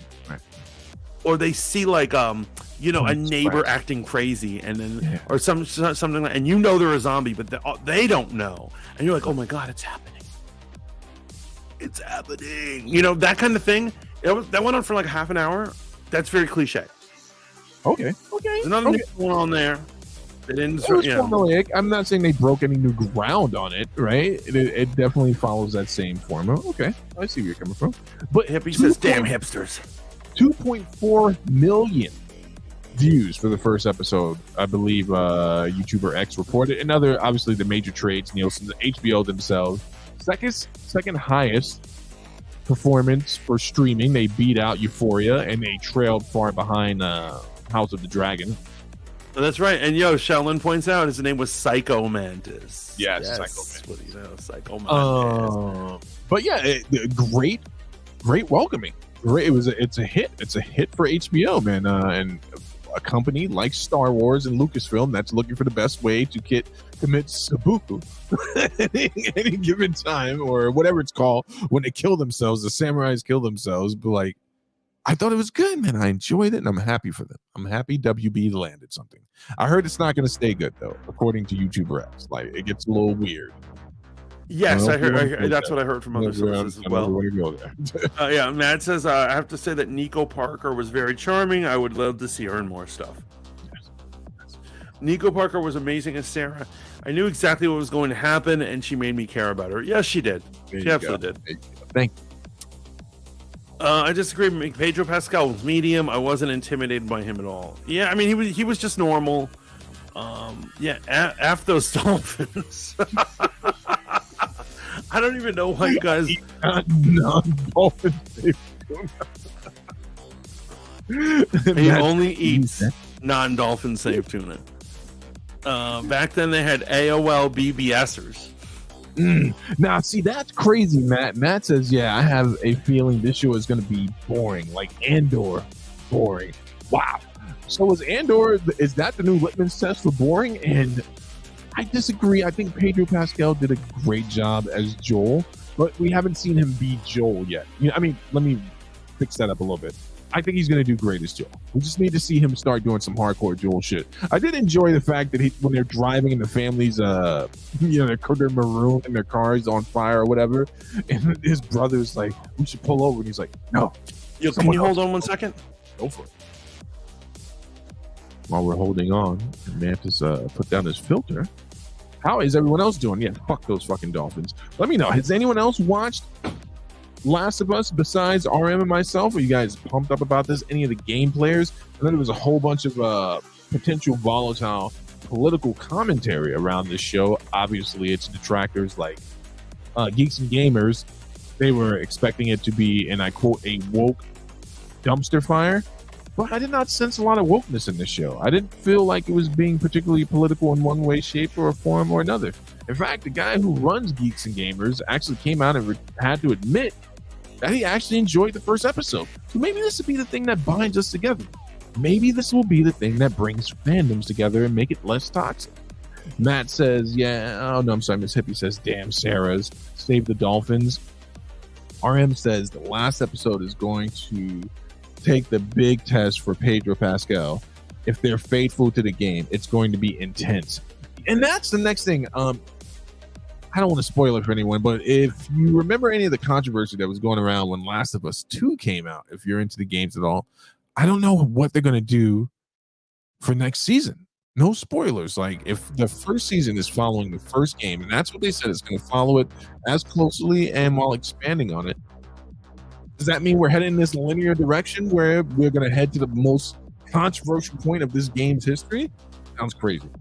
Or they see like a neighbor acting crazy, and then or something like, and they're a zombie, but they don't know, and you're like, oh my God, it's happening. That kind of thing. That went on for like half an hour. That's very cliche. Okay. There's nothing new going on there. They didn't. Formulaic. I'm not saying they broke any new ground on it, right? It definitely follows that same formula. Okay, I see where you're coming from. But Hippie says, "Damn hipsters." 2.4 million views for the first episode, I believe. YouTuber X reported. And obviously, the major trades, Nielsen, the HBO themselves, second highest performance for streaming. They beat out Euphoria, and they trailed far behind House of the Dragon. Oh, that's right. And Shaolin points out his name was Psycho Mantis. Yes, Psycho Mantis. Psycho Mantis. But yeah, great welcoming. It's a hit. It's a hit for HBO, man. And a company like Star Wars and Lucasfilm that's looking for the best way to commit seppuku any given time, or whatever it's called when they kill themselves. The samurais kill themselves. But like, I thought it was good, man. I enjoyed it, and I'm happy for them. I'm happy WB landed something. I heard it's not going to stay good though, according to YouTuber X. Like, it gets a little weird. Yes, I heard. That's what I heard from other sources as well. Yeah, Matt says, I have to say that Nico Parker was very charming. I would love to see her in more stuff. Nico Parker was amazing as Sarah. I knew exactly what was going to happen, and she made me care about her. Yes, she did. She absolutely did. Thank you. I disagree. Pedro Pascal was medium. I wasn't intimidated by him at all. Yeah, I mean, he was just normal. After those dolphins. I don't even know why you guys. Non-dolphin safe tuna. He only eats non-dolphin safe tuna. Back then they had AOL BBSers. Now, see, that's crazy, Matt. Matt says, yeah, I have a feeling this show is going to be boring, like Andor. Boring. Wow. So is that the new litmus test for boring? And I disagree. I think Pedro Pascal did a great job as Joel, but we haven't seen him be Joel yet. Let me fix that up a little bit. I think he's going to do great as Joel. We just need to see him start doing some hardcore Joel shit. I did enjoy the fact that when they're driving and the family's, they're marooned and their car's on fire or whatever, and his brother's like, we should pull over, and he's like, no. Can you hold on 1 second? Go for it. While we're holding on, Mantis put down his filter. How is everyone else doing? Yeah, fuck those fucking dolphins. Let me know. Has anyone else watched Last of Us besides RM and myself? Are you guys pumped up about this? Any of the game players? And then there was a whole bunch of potential volatile political commentary around this show. Obviously, it's detractors like Geeks and Gamers. They were expecting it to be, and I quote, a woke dumpster fire. But I did not sense a lot of wokeness in this show. I didn't feel like it was being particularly political in one way, shape, or form or another. In fact, the guy who runs Geeks and Gamers actually came out and had to admit that he actually enjoyed the first episode. So maybe this will be the thing that binds us together. Maybe this will be the thing that brings fandoms together and make it less toxic. Matt says, yeah, oh no, I'm sorry, Miss Hippie says, damn Sarah's, save the Dolphins. RM says the last episode is going to take the big test for Pedro Pascal. If they're faithful to the game, it's going to be intense. And that's the next thing. I don't want to spoil it for anyone, but if you remember any of the controversy that was going around when Last of Us 2 came out, if you're into the games at all, I don't know what they're going to do for next season. No spoilers. Like, if the first season is following the first game, and that's what they said, it's going to follow it as closely and while expanding on it, does that mean we're heading in this linear direction where we're going to head to the most controversial point of this game's history? Sounds crazy.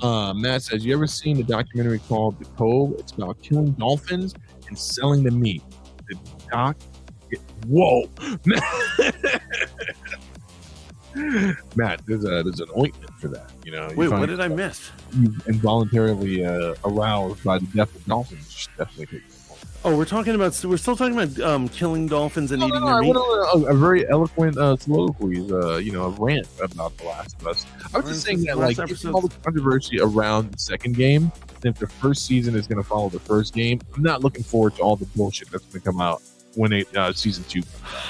Matt says, you ever seen the documentary called The Cove? It's about killing dolphins and selling the meat. The doc, whoa. Matt, there's an ointment for that. You know. Wait, what did I miss? You involuntarily aroused by the death of dolphins. Definitely take it. Oh, we're still talking about killing dolphins and eating their I meat. went on a very eloquent soliloquy, a rant about The Last of Us. I was just saying that, like, all the controversy around the second game, and if the first season is going to follow the first game, I'm not looking forward to all the bullshit that's going to come out when season 2 comes out.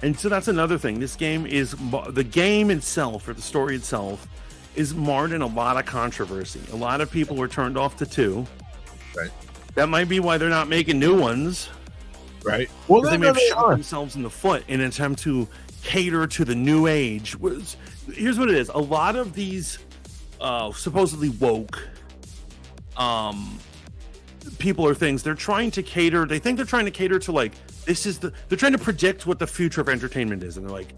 And so that's another thing. This game is the game itself, or the story itself, is marred in a lot of controversy. A lot of people were turned off to 2. Right. That might be why they're not making new ones. Right. Well, they may have shot themselves in the foot in an attempt to cater to the new age. Here's what it is. A lot of these supposedly woke people or things, they're trying to cater. They think they're trying to cater to, like, they're trying to predict what the future of entertainment is. And they're like,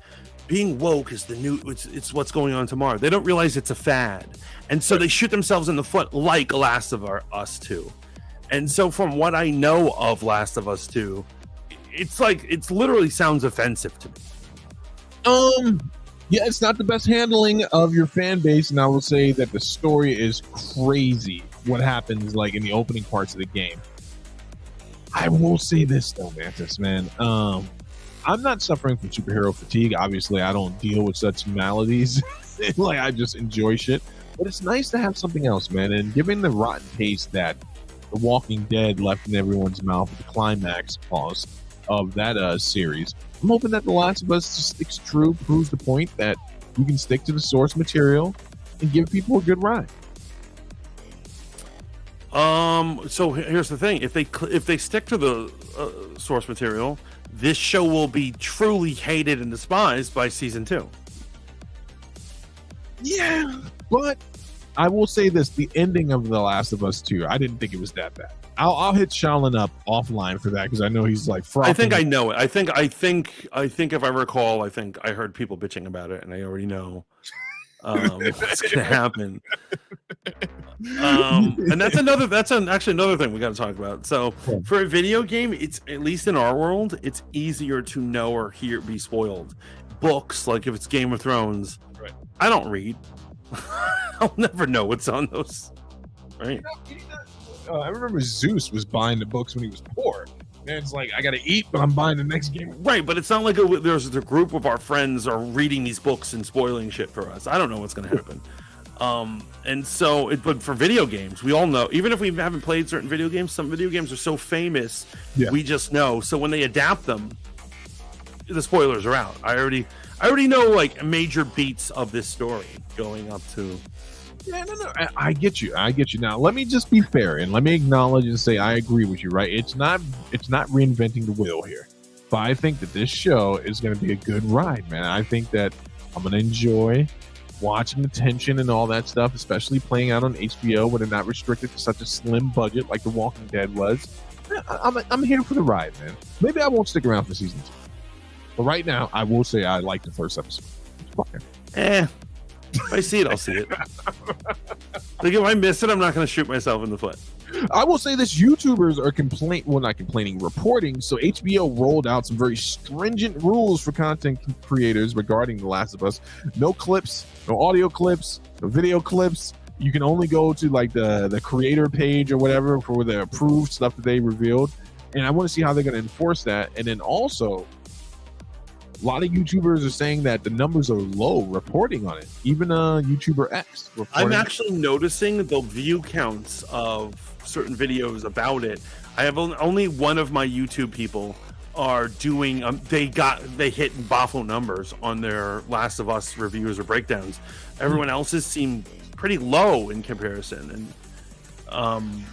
being woke is the new, it's what's going on tomorrow. They don't realize it's a fad. And so they shoot themselves in the foot like Last of Us 2. And so from what I know of Last of Us 2, it's literally sounds offensive to me. Yeah, it's not the best handling of your fan base, and I will say that the story is crazy. What happens, like, in the opening parts of the game. I will say this though, Mantis, man. I'm not suffering from superhero fatigue. Obviously, I don't deal with such maladies. Like, I just enjoy shit. But it's nice to have something else, man. And given the rotten taste that The Walking Dead left in everyone's mouth at the climax pause of that series, I'm hoping that The Last of Us just sticks true, proves the point that we can stick to the source material and give people a good ride. So here's the thing: if they stick to the source material, this show will be truly hated and despised by season 2. Yeah, but I will say this: the ending of The Last of Us 2, I didn't think it was that bad. I'll hit Shaolin up offline for that because I know he's like frothing. I think I know it. I think if I recall, I think I heard people bitching about it, and I already know what's gonna happen. And that's actually another thing we got to talk about. So for a video game, it's, at least in our world, it's easier to know or be spoiled. Books, like if it's Game of Thrones, right. I don't read. I'll never know what's on those. Right. I remember Zeus was buying the books when he was poor. And it's like, I gotta eat, but I'm buying the next game. Right, but it's not like there's a group of our friends are reading these books and spoiling shit for us. I don't know what's gonna happen. And so, but for video games, we all know, even if we haven't played certain video games, some video games are so famous, we just know. So when they adapt them, the spoilers are out. I already know, like, major beats of this story going up to. Yeah, no, I get you. Now, let me just be fair and let me acknowledge and say I agree with you. Right? It's not reinventing the wheel here, but I think that this show is going to be a good ride, man. I think that I'm going to enjoy watching the tension and all that stuff, especially playing out on HBO when they're not restricted to such a slim budget like The Walking Dead was. I'm here for the ride, man. Maybe I won't stick around for season 2, but right now I will say I like the first episode. If I see it, I'll see it. Like, if I miss it, I'm not going to shoot myself in the foot. I will say this: YouTubers are not complaining, reporting. So HBO rolled out some very stringent rules for content creators regarding The Last of Us. No clips, no audio clips, no video clips. You can only go to, like, the creator page or whatever for the approved stuff that they revealed. and I want to see how they're going to enforce that. And then also, a lot of YouTubers are saying that the numbers are low reporting on it. Even YouTuber X. I'm actually noticing the view counts of certain videos about it. I have only one of my YouTube people are doing. They hit Buffalo numbers on their Last of Us reviews or breakdowns. Everyone else's seem pretty low in comparison, and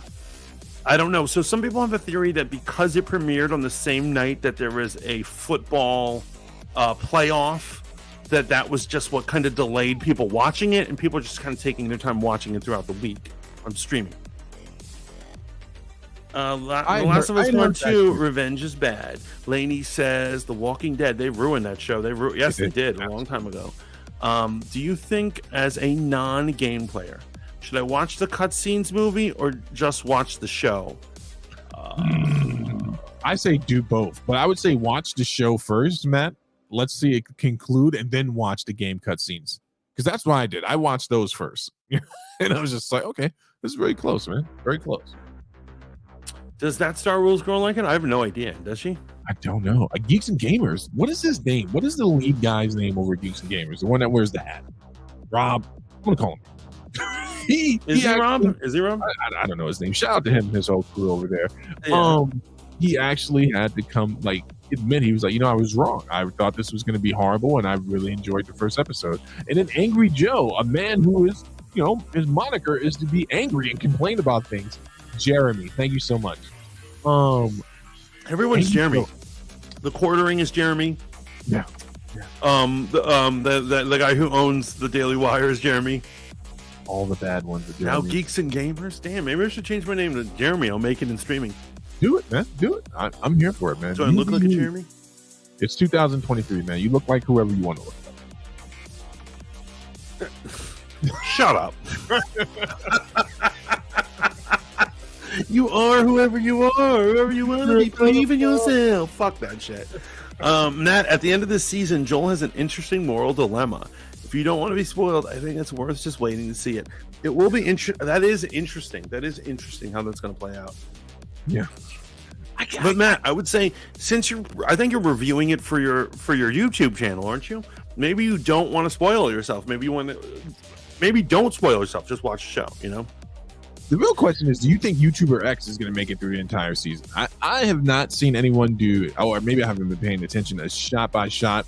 I don't know. So some people have a theory that because it premiered on the same night that there was a football playoff, that was just what kind of delayed people watching it, and people are just kind of taking their time watching it throughout the week on streaming. The Last of Us Part 2, Revenge is bad. Laney says The Walking Dead, they ruined that show. Yes, they did a long time ago. Do you think, as a non-game player, should I watch the cutscenes movie or just watch the show? I say do both, but I would say watch the show first, Matt. Let's see it conclude and then watch the game cutscenes, because that's what I did. I watched those first, and I was just like, okay, this is very close, man, very close. Does that Star Rules girl like it? I have no idea. Does she? I don't know. Geeks and Gamers. What is his name? What is the lead guy's name over Geeks and Gamers? The one that wears the hat. Rob. I'm gonna call him. Is he Rob? Is he Rob? I don't know his name. Shout out to him and his whole crew over there. Yeah. He actually had to come, like, admit, he was like, I was wrong. I thought this was going to be horrible, and I really enjoyed the first episode. And then Angry Joe, a man who is, his moniker is to be angry and complain about things. Jeremy, thank you so much. Everyone's Jeremy. The quartering is Jeremy. Yeah. The guy who owns the Daily Wire is Jeremy. All the bad ones are Jeremy. Now Geeks and Gamers. Damn, maybe I should change my name to Jeremy. I'll make it in streaming. Do it, man. Do it. I'm here for it, man. Do I look like a Jeremy? It's 2023, man. You look like whoever you want to look like. Shut up. You are whoever you are, whoever you want to be. Believe in yourself. Fuck that shit. Matt, at the end of this season, Joel has an interesting moral dilemma. If you don't want to be spoiled, I think it's worth just waiting to see it. It will be interesting. That is interesting. That is interesting how that's going to play out. Yeah. But Matt, I would say, I think you're reviewing it for your YouTube channel, aren't you? Maybe you don't want to spoil yourself. Maybe don't spoil yourself. Just watch the show. The real question is, do you think YouTuber X is going to make it through the entire season? I have not seen anyone do, or maybe I haven't been paying attention, a shot by shot,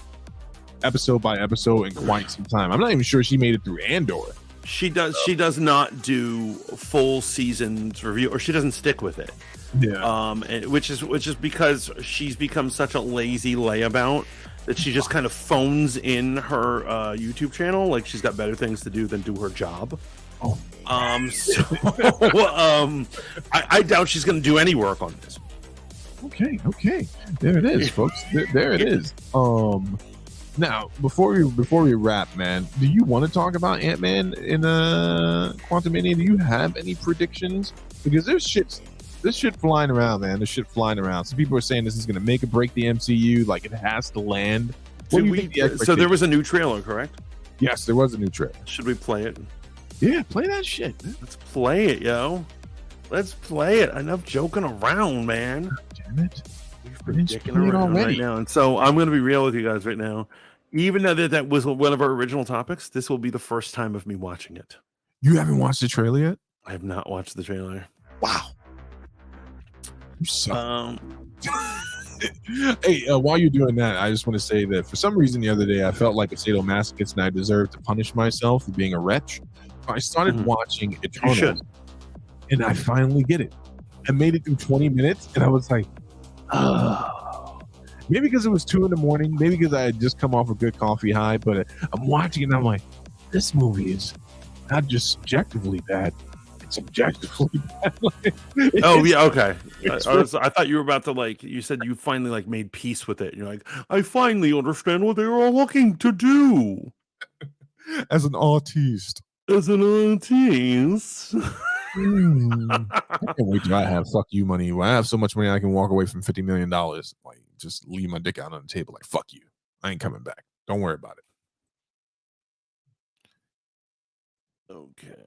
episode by episode in quite some time. I'm not even sure she made it through Andor. She does. She does not do full seasons review, or she doesn't stick with it. Yeah. Which is because she's become such a lazy layabout that she just kind of phones in her YouTube channel like she's got better things to do than do her job. Oh. I doubt she's going to do any work on this. Okay. There it is, folks. There it is. Now, before we wrap, man, do you want to talk about Ant-Man in QUANTUMANIA? Do you have any predictions? Because there's shit flying around, man. There's shit flying around. Some people are saying this is going to make or break the MCU. Like, it has to land. So there was a new trailer, correct? Yes, there was a new trailer. Should we play it? Yeah, play that shit, man. Let's play it, yo. Let's play it. Enough joking around, man. Damn it. We've been dicking around right now. And so I'm going to be real with you guys right now. Even though that was one of our original topics, this will be the first time of me watching it. You haven't watched the trailer yet? I have not watched the trailer. Wow. You suck. Hey, while you're doing that, I just want to say that for some reason the other day I felt like a sadomasochist and I deserved to punish myself for being a wretch. So I started watching Eternals, and I finally get it. I made it through 20 minutes, and I was like, oh. Maybe because it was 2 a.m, maybe because I had just come off a good coffee high, but I'm watching it and I'm like, this movie is not just subjectively bad, it's objectively bad. Oh yeah, okay. I thought you were about to you said you finally made peace with it. You're like, I finally understand what they were all looking to do. As an artiste. I can't wait till I have fuck you money. When I have so much money I can walk away from $50 million. Like, just leave my dick out on the table. Like, fuck you. I ain't coming back. Don't worry about it. Okay.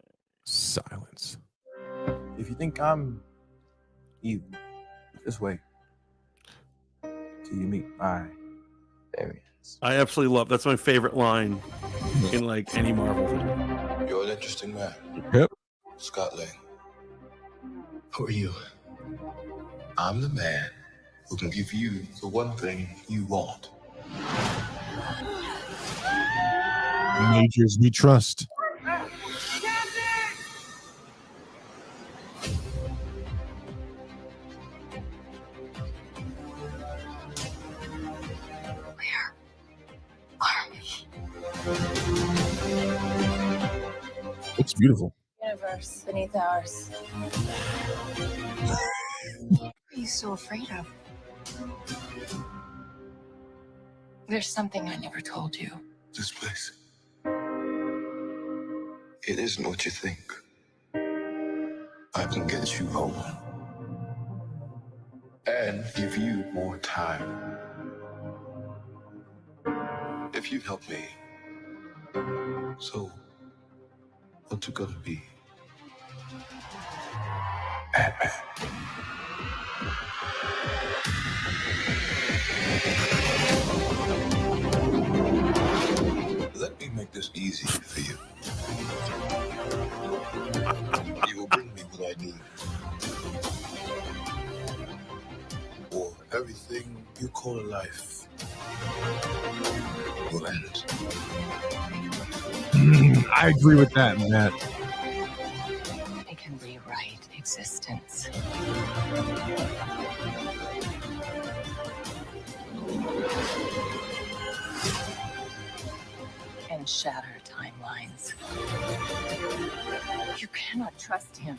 Silence. If you think I'm evil, just wait. till you meet my variants. I absolutely love. That's my favorite line in like any Marvel thing. You're an interesting man. Yep. Scott Lang. Who are you? I'm the man who can give you the one thing you want. Majors we trust. It's beautiful. Universe beneath ours. What are you so afraid of? There's something I never told you. This place. It isn't what you think. I can get you home. And give you more time. If you help me. So, what's it gonna be? Batman. Let me make this easy for you. You will bring me what I need. Or everything you call a life will end. I agree with that, Matt. It can rewrite existence. And shatter timelines. You cannot trust him.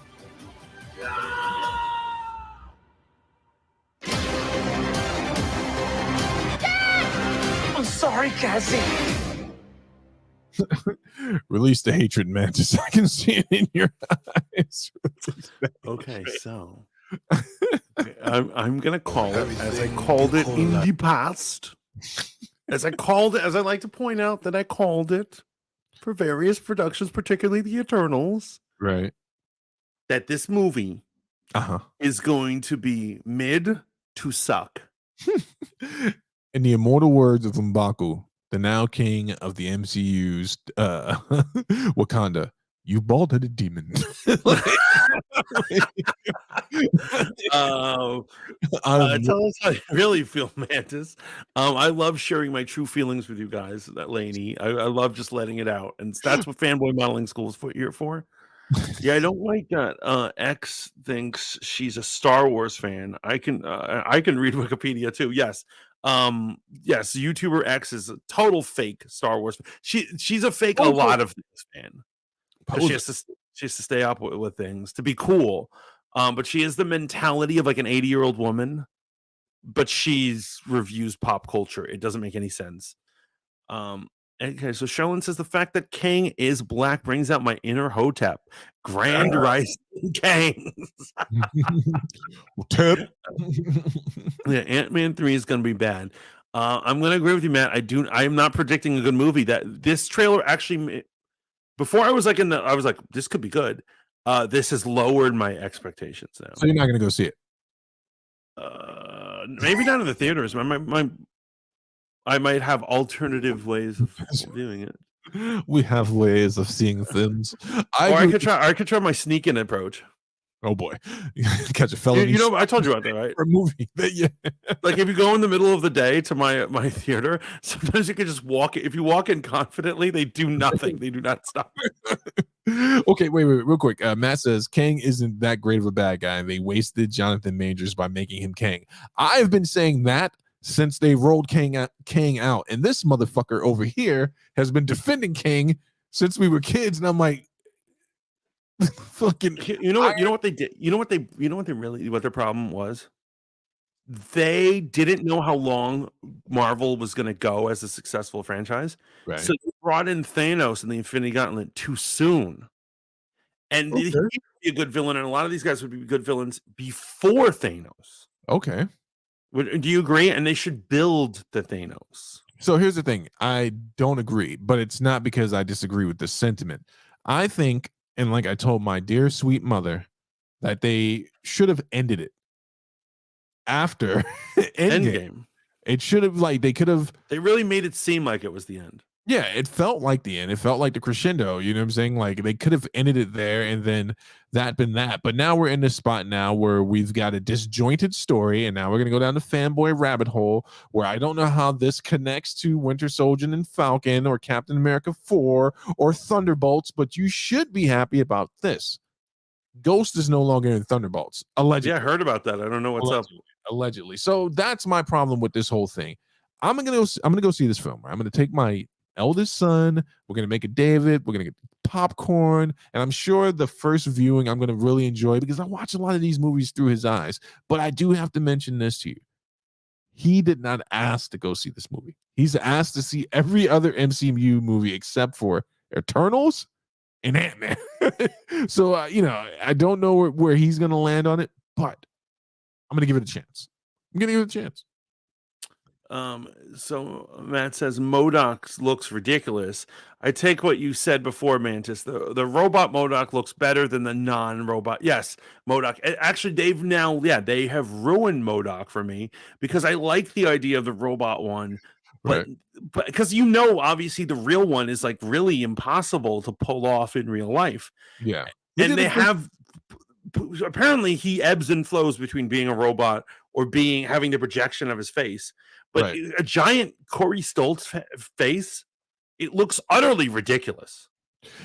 I'm sorry, Cassie. Release the hatred, Mantis. I can see it in your eyes. Okay, so I'm gonna call it as I called it in the past. As I called it, as I like to point out that I called it for various productions, particularly the Eternals, Right. that this movie Uh-huh. is going to be mid to suck. In the immortal words of M'Baku, the now king of the MCU's Wakanda, you bald-headed demon. Tell us how you really feel, Mantis. I love sharing my true feelings with you guys, that Laney. I love just letting it out, and that's what fanboy modeling school is here for. Yeah, I don't like that. X thinks she's a Star Wars fan. I can read Wikipedia too. Yes. Yes, YouTuber X is a total fake Star Wars fan. She's a fake a lot of things fan. She has to stay up with things to be cool. But she has the mentality of like an 80-year-old woman, but she's reviews pop culture. It doesn't make any sense. Okay, so Sherlin says the fact that Kang is black brings out my inner Hotep. Grand Rising Kang. Yeah, Ant-Man 3 is going to be bad. I'm going to agree with you, Matt. I am not predicting a good movie. That this trailer actually, before I was like I was like, this could be good. This has lowered my expectations now. So you're not going to go see it? Maybe not in the theaters. I might have alternative ways of viewing it. We have ways of seeing films. I could try my sneak in approach. Oh boy, catch a felony. You know, I told you about that, right? For a movie. Yeah. Like if you go in the middle of the day to my theater, sometimes you can just walk. If you walk in confidently, they do nothing. They do not stop. Okay, wait, real quick. Matt says Kang isn't that great of a bad guy. They wasted Jonathan Majors by making him Kang. I've been saying that since they rolled Kang out, and this motherfucker over here has been defending Kang since we were kids, and I'm like, fucking. You know what they did. What their problem was. They didn't know how long Marvel was going to go as a successful franchise, right. So they brought in Thanos and the Infinity Gauntlet too soon. And he would be a good villain, and a lot of these guys would be good villains before Thanos. Okay. Do you agree? And they should build the Thanos. So here's the thing. I don't agree, but it's not because I disagree with the sentiment. I think, and like I told my dear sweet mother, that they should have ended it after Endgame. It should have they could have. They really made it seem like it was the end. Yeah, it felt like the end. It felt like the crescendo. You know what I'm saying? Like they could have ended it there and then that been that. But now we're in this spot now where we've got a disjointed story, and now we're gonna go down the fanboy rabbit hole where I don't know how this connects to Winter Soldier and Falcon or Captain America 4 or Thunderbolts, but you should be happy about this. Ghost is no longer in Thunderbolts. Allegedly. Yeah, I heard about that. I don't know what's up. Allegedly. So that's my problem with this whole thing. I'm gonna go see this film. I'm gonna take my eldest son. We're gonna make a David. We're gonna get popcorn, and I'm sure the first viewing I'm gonna really enjoy because I watch a lot of these movies through his eyes. But I do have to mention this to you. He did not ask to go see this movie. He's asked to see every other MCU movie except for Eternals and Ant-Man. So I don't know where he's gonna land on it, but I'm gonna give it a chance. So Matt says MODOK looks ridiculous. I take what you said before, Mantis. The robot MODOK looks better than the non-robot. Yes, MODOK. Actually, they have ruined MODOK for me because I like the idea of the robot one, but because obviously the real one is like really impossible to pull off in real life. Yeah, and they have apparently he ebbs and flows between being a robot or having the projection of his face. But a giant Corey Stoltz face, it looks utterly ridiculous.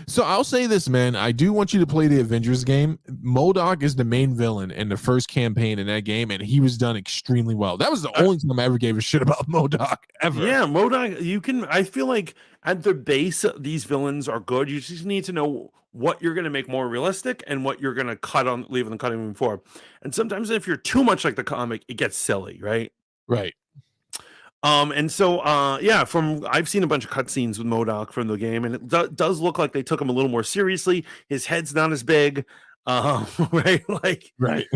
So I'll say this, man. I do want you to play the Avengers game. MODOK is the main villain in the first campaign in that game, and he was done extremely well. That was the only time I ever gave a shit about MODOK ever. Yeah, MODOK, I feel like at their base, these villains are good. You just need to know what you're going to make more realistic and what you're going to leave on the cutting room floor. And sometimes if you're too much like the comic, it gets silly, right? Right. And so, I've seen a bunch of cutscenes with MODOK from the game, and it does look like they took him a little more seriously. His head's not as big, right? Right.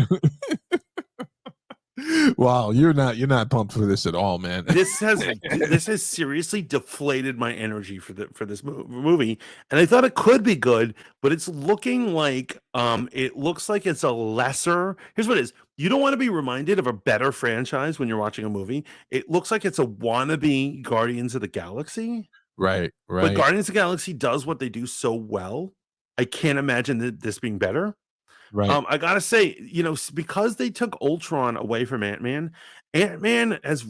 Wow, you're not pumped for this at all, man. This has seriously deflated my energy for this movie, and I thought it could be good, but it's looking like it looks like it's a lesser. Here's what it is. You don't want to be reminded of a better franchise when you're watching a movie. It looks like it's a wannabe Guardians of the Galaxy. Right. But Guardians of the Galaxy does what they do so well. I can't imagine this being better. Right. I gotta say, because they took Ultron away from Ant-Man, Ant-Man has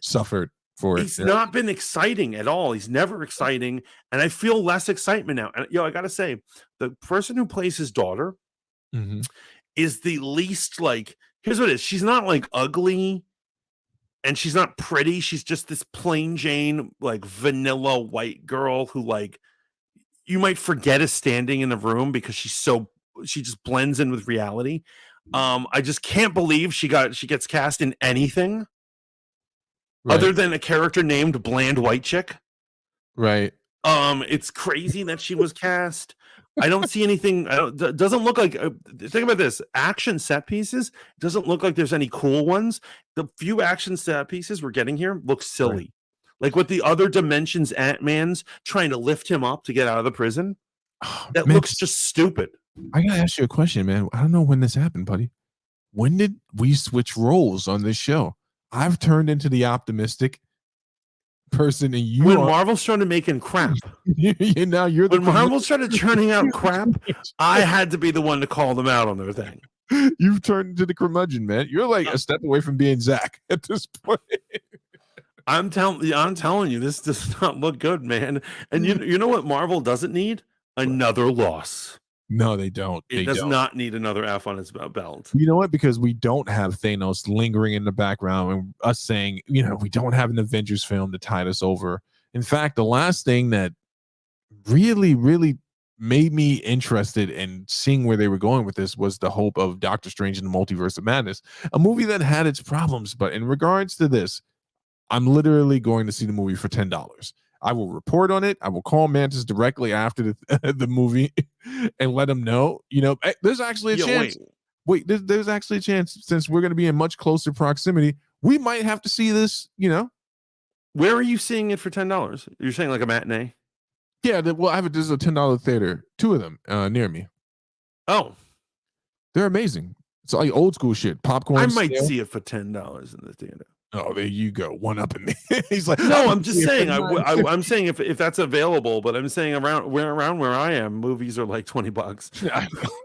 suffered for it. He's not been exciting at all. He's never exciting, and I feel less excitement now. And I gotta say, the person who plays his daughter is the least here's what it is. She's not ugly, and she's not pretty. She's just this plain Jane, vanilla white girl who you might forget is standing in the room because she just blends in with reality. I just can't believe she gets cast in anything other than a character named Bland White Chick. Right. It's crazy that she was cast. I don't see anything. Doesn't look like. Think about this: action set pieces. Doesn't look like there's any cool ones. The few action set pieces we're getting here look silly. Right. Like with the other dimensions, Ant-Man's trying to lift him up to get out of the prison. That looks just stupid. I gotta ask you a question, man. I don't know when this happened, buddy. When did we switch roles on this show? I've turned into the optimistic person, and when Marvel started making crap. Now you're the when Marvel started churning out crap. I had to be the one to call them out on their thing. You've turned into the curmudgeon, man. You're like a step away from being Zach at this point. I'm telling you, this does not look good, man. And you know what Marvel doesn't need? Another loss. No, they don't. It does not need another F on its belt. You know what? Because we don't have Thanos lingering in the background and us saying, we don't have an Avengers film to tide us over. In fact, the last thing that really, really made me interested in seeing where they were going with this was the hope of Doctor Strange in the Multiverse of Madness, a movie that had its problems. But in regards to this, I'm literally going to see the movie for $10. I will report on it. I will call Mantis directly after the movie and let him know. There's actually a chance. Wait, there's actually a chance, since we're going to be in much closer proximity, we might have to see this. Where are you seeing it for $10? You're saying like a matinee? Yeah. There's a $10 theater. 2 of them near me. Oh, they're amazing. It's like old school shit. Popcorn. I might see it for $10 in the theater. Oh, there you go. One up in me. He's like, No, I'm just saying. I'm saying if that's available, but I'm saying around where I am, movies are like $20.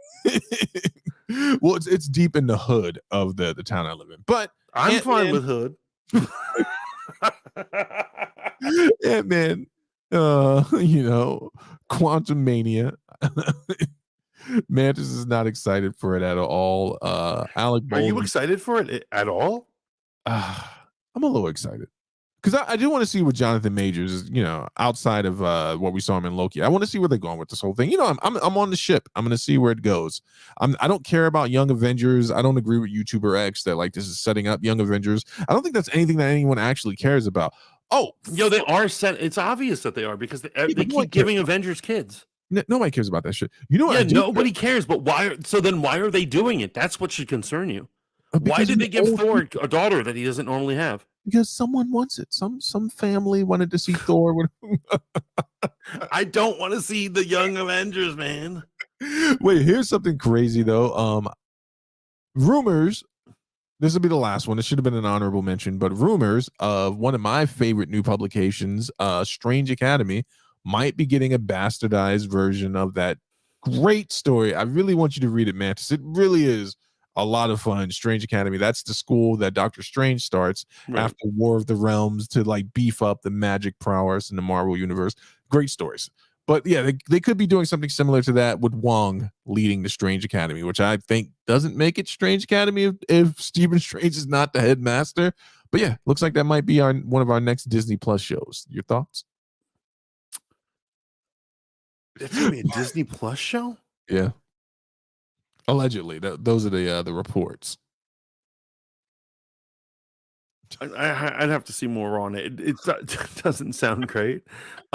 Well, it's deep in the hood of the town I live in, but I'm fine with hood. Ant-Man, Quantumania. Mantis is not excited for it at all. Alec Are you Baldwin, excited for it at all? I'm a little excited because I do want to see what Jonathan Majors is, outside of what we saw him in Loki. I want to see where they're going with this whole thing. I'm on the ship. I'm going to see where it goes. I don't care about Young Avengers. I don't agree with YouTuber X that like this is setting up Young Avengers. I don't think that's anything that anyone actually cares about. Oh, they are set. It's obvious that they are because they keep giving Avengers kids. Nobody cares about that shit. You know what? Yeah, nobody cares. But why? So then, why are they doing it? That's what should concern you. Why did they give Thor a daughter that he doesn't normally have? Because someone wants it. Some family wanted to see Thor. I don't want to see the Young Avengers, man. Wait, here's something crazy though. Rumors. This will be the last one. It should have been an honorable mention, but rumors of one of my favorite new publications, Strange Academy, might be getting a bastardized version of that great story. I really want you to read it, Mantis. It really is a lot of fun. Strange Academy. That's the school that Doctor Strange starts after War of the Realms to like beef up the magic prowess in the Marvel universe. Great stories. But yeah, they could be doing something similar to that with Wong leading the Strange Academy, which I think doesn't make it Strange Academy if Stephen Strange is not the headmaster. But yeah, looks like that might be one of our next Disney Plus shows. Your thoughts? It's gonna be a Disney Plus show. Yeah, allegedly. Those are the reports. I'd have to see more on it. It doesn't sound great.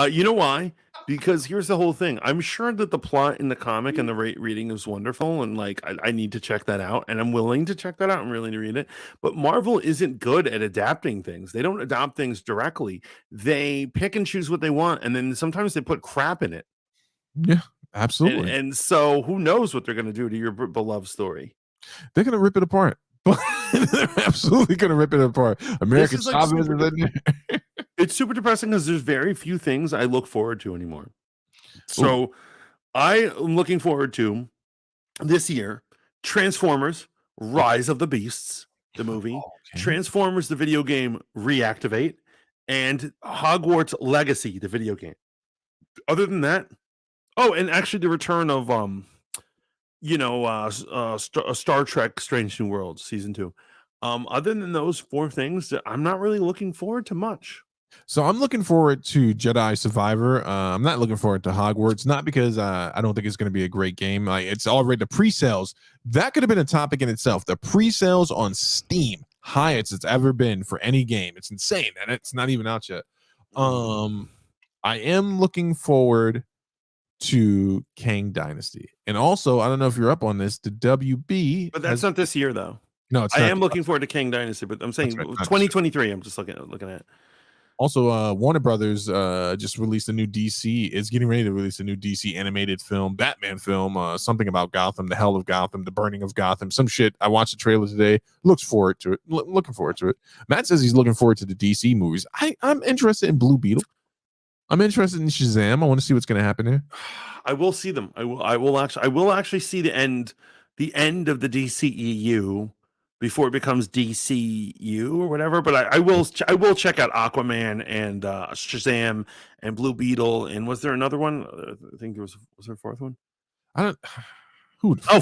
You know why? Because here's the whole thing. I'm sure that the plot in the comic and the reading is wonderful, and like I need to check that out, and I'm willing to check that out. I'm willing to read it. But Marvel isn't good at adapting things. They don't adopt things directly. They pick and choose what they want, and then sometimes they put crap in it. Yeah, absolutely. And so who knows what they're going to do to your beloved story? They're going to rip it apart. They're absolutely going to rip it apart. American Chavez is in there. It's super depressing because there's very few things I look forward to anymore. So I am looking forward to this year Transformers Rise of the Beasts, the movie, Transformers the video game Reactivate, and Hogwarts Legacy, the video game. Other than that, and actually the return of Star Trek Strange New Worlds season 2. Other than those 4 things, I'm not really looking forward to much. So I'm looking forward to Jedi Survivor. I'm not looking forward to Hogwarts, not because I don't think it's going to be a great game. Like it's already the pre-sales. That could have been a topic in itself. The pre-sales on Steam, highest it's ever been for any game. It's insane, and it's not even out yet. I am looking forward to Kang Dynasty, and also I don't know if you're up on this. The WB, but that's not this year though. No, I am looking forward to Kang Dynasty, but I'm saying 2023. I'm just looking at. Also, Warner Brothers just released a new DC. Is getting ready to release a new DC animated film, Batman film. Something about Gotham, the hell of Gotham, the burning of Gotham. Some shit. I watched the trailer today. Looking forward to it. Matt says he's looking forward to the DC movies. I'm interested in Blue Beetle. I'm interested in Shazam. I want to see what's going to happen here. I will see them. I will actually see the end of the DCEU before it becomes DCU or whatever. But I will check out Aquaman and Shazam and Blue Beetle. And was there another one? I think was there a 4th one? I don't.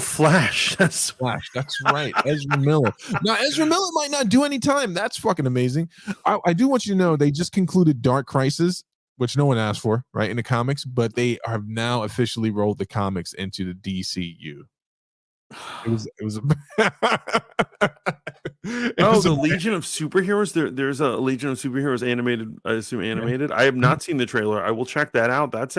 Flash. That's Flash. That's right. Ezra Miller. Now, Ezra Miller might not do any time. That's fucking amazing. I do want you to know they just concluded Dark Crisis, which no one asked for, right, in the comics, but they have now officially rolled the comics into the DCU. It was the Legion of Superheroes. There's a Legion of Superheroes animated. I assume animated. Yeah. I have not seen the trailer. I will check that out. That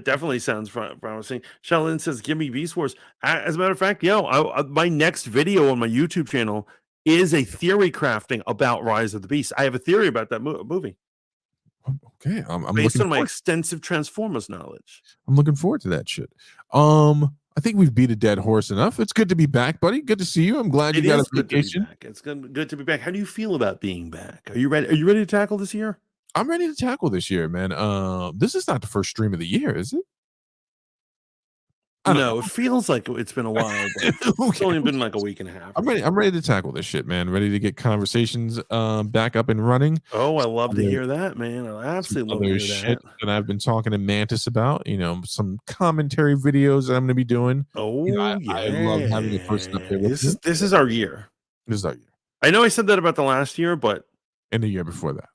definitely sounds promising. Sheldon says, "Give me Beast Wars." As a matter of fact, my next video on my YouTube channel is a theory crafting about Rise of the Beast. I have a theory about that movie. Okay, I'm based on my extensive Transformers knowledge. I'm looking forward to that shit. I think we've beat a dead horse enough. It's good to be back, buddy. Good to see you. I'm glad you got a vacation. It's good to be back. How do you feel about being back? Are you ready? Are you ready to tackle this year? I'm ready to tackle this year, man. This is not the first stream of the year, is it? No, it feels like it's been a while, but it's only been like a week and a half. I'm ready to tackle this shit, man. Ready to get conversations back up and running. Oh, I love to hear that, man. I absolutely love to hear shit that I've been talking to Mantis about. Some commentary videos that I'm going to be doing. Oh, yeah. I love having a person up there. This is our year. This is our year. I know I said that about the last year, but and the year before that.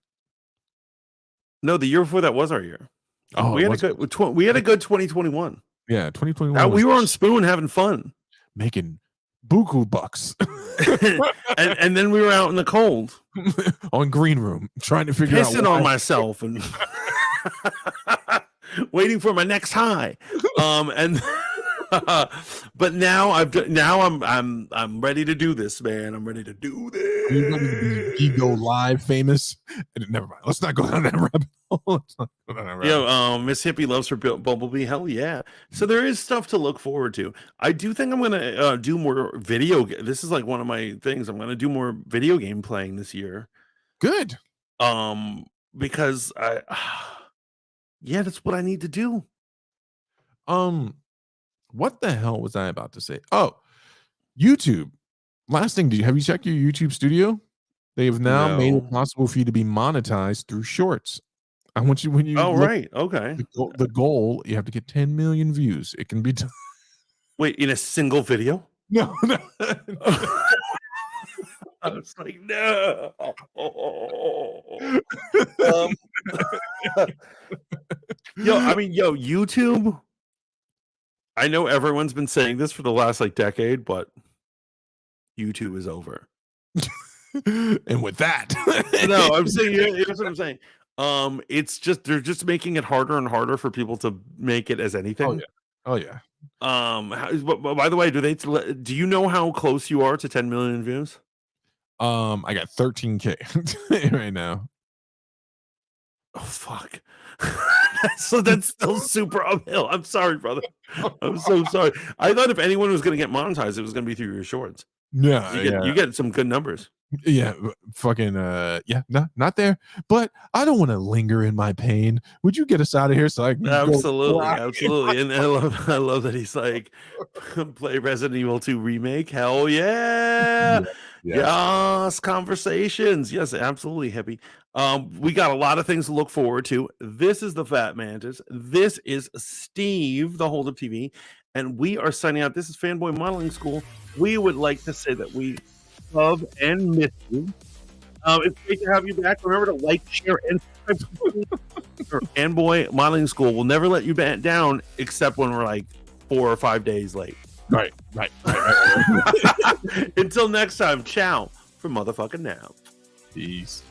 No, the year before that was our year. Oh, we had a good 2021. Yeah, 2021. We were on Spoon having fun, making buku bucks, and then we were out in the cold on Green Room trying to figure out pissing on myself and waiting for my next high. But now I'm ready to do this, man. I'm ready to do this. Are you ready to be Ego Live famous? Never mind. Let's not go down that rabbit hole. Yeah, Miss Hippie loves her Bumblebee. Hell yeah. So there is stuff to look forward to. I do think I'm gonna do more video. This is like one of my things. I'm gonna do more video game playing this year. Good. Because yeah, that's what I need to do. What the hell was I about to say? Oh, YouTube. Last thing, have you checked your YouTube studio? They have now made it possible for you to be monetized through shorts. I want you when you. Oh, right. Okay. The goal, you have to get 10 million views. It can be done. Wait, in a single video? No. I was like, no. YouTube. I know everyone's been saying this for the last decade, but YouTube is over. And with that, no, I'm saying that's what I'm saying. It's just they're just making it harder and harder for people to make it as anything. Oh yeah. By the way, do you know how close you are to 10 million views? I got 13K right now. Oh fuck. So that's still super uphill. I'm sorry, brother. I'm so sorry. I thought if anyone was going to get monetized, it was going to be through your shorts. Yeah, you get some good numbers. Yeah, fucking not there. But I don't want to linger in my pain. Would you get us out of here so I can absolutely. And I love that he's like, play Resident Evil 2 remake. Hell yeah. Yes, conversations. Yes, absolutely, Hippie. We got a lot of things to look forward to. This is the Fat Mantis. This is Steve, the Hold Up TV, and we are signing out. This is Fanboy Modeling School. We would like to say that we love and miss you. It's great to have you back. Remember to like, share, and subscribe. Fanboy Modeling School will never let you down, except when we're 4 or 5 days late. Right. Until next time, ciao for motherfucking now. Peace.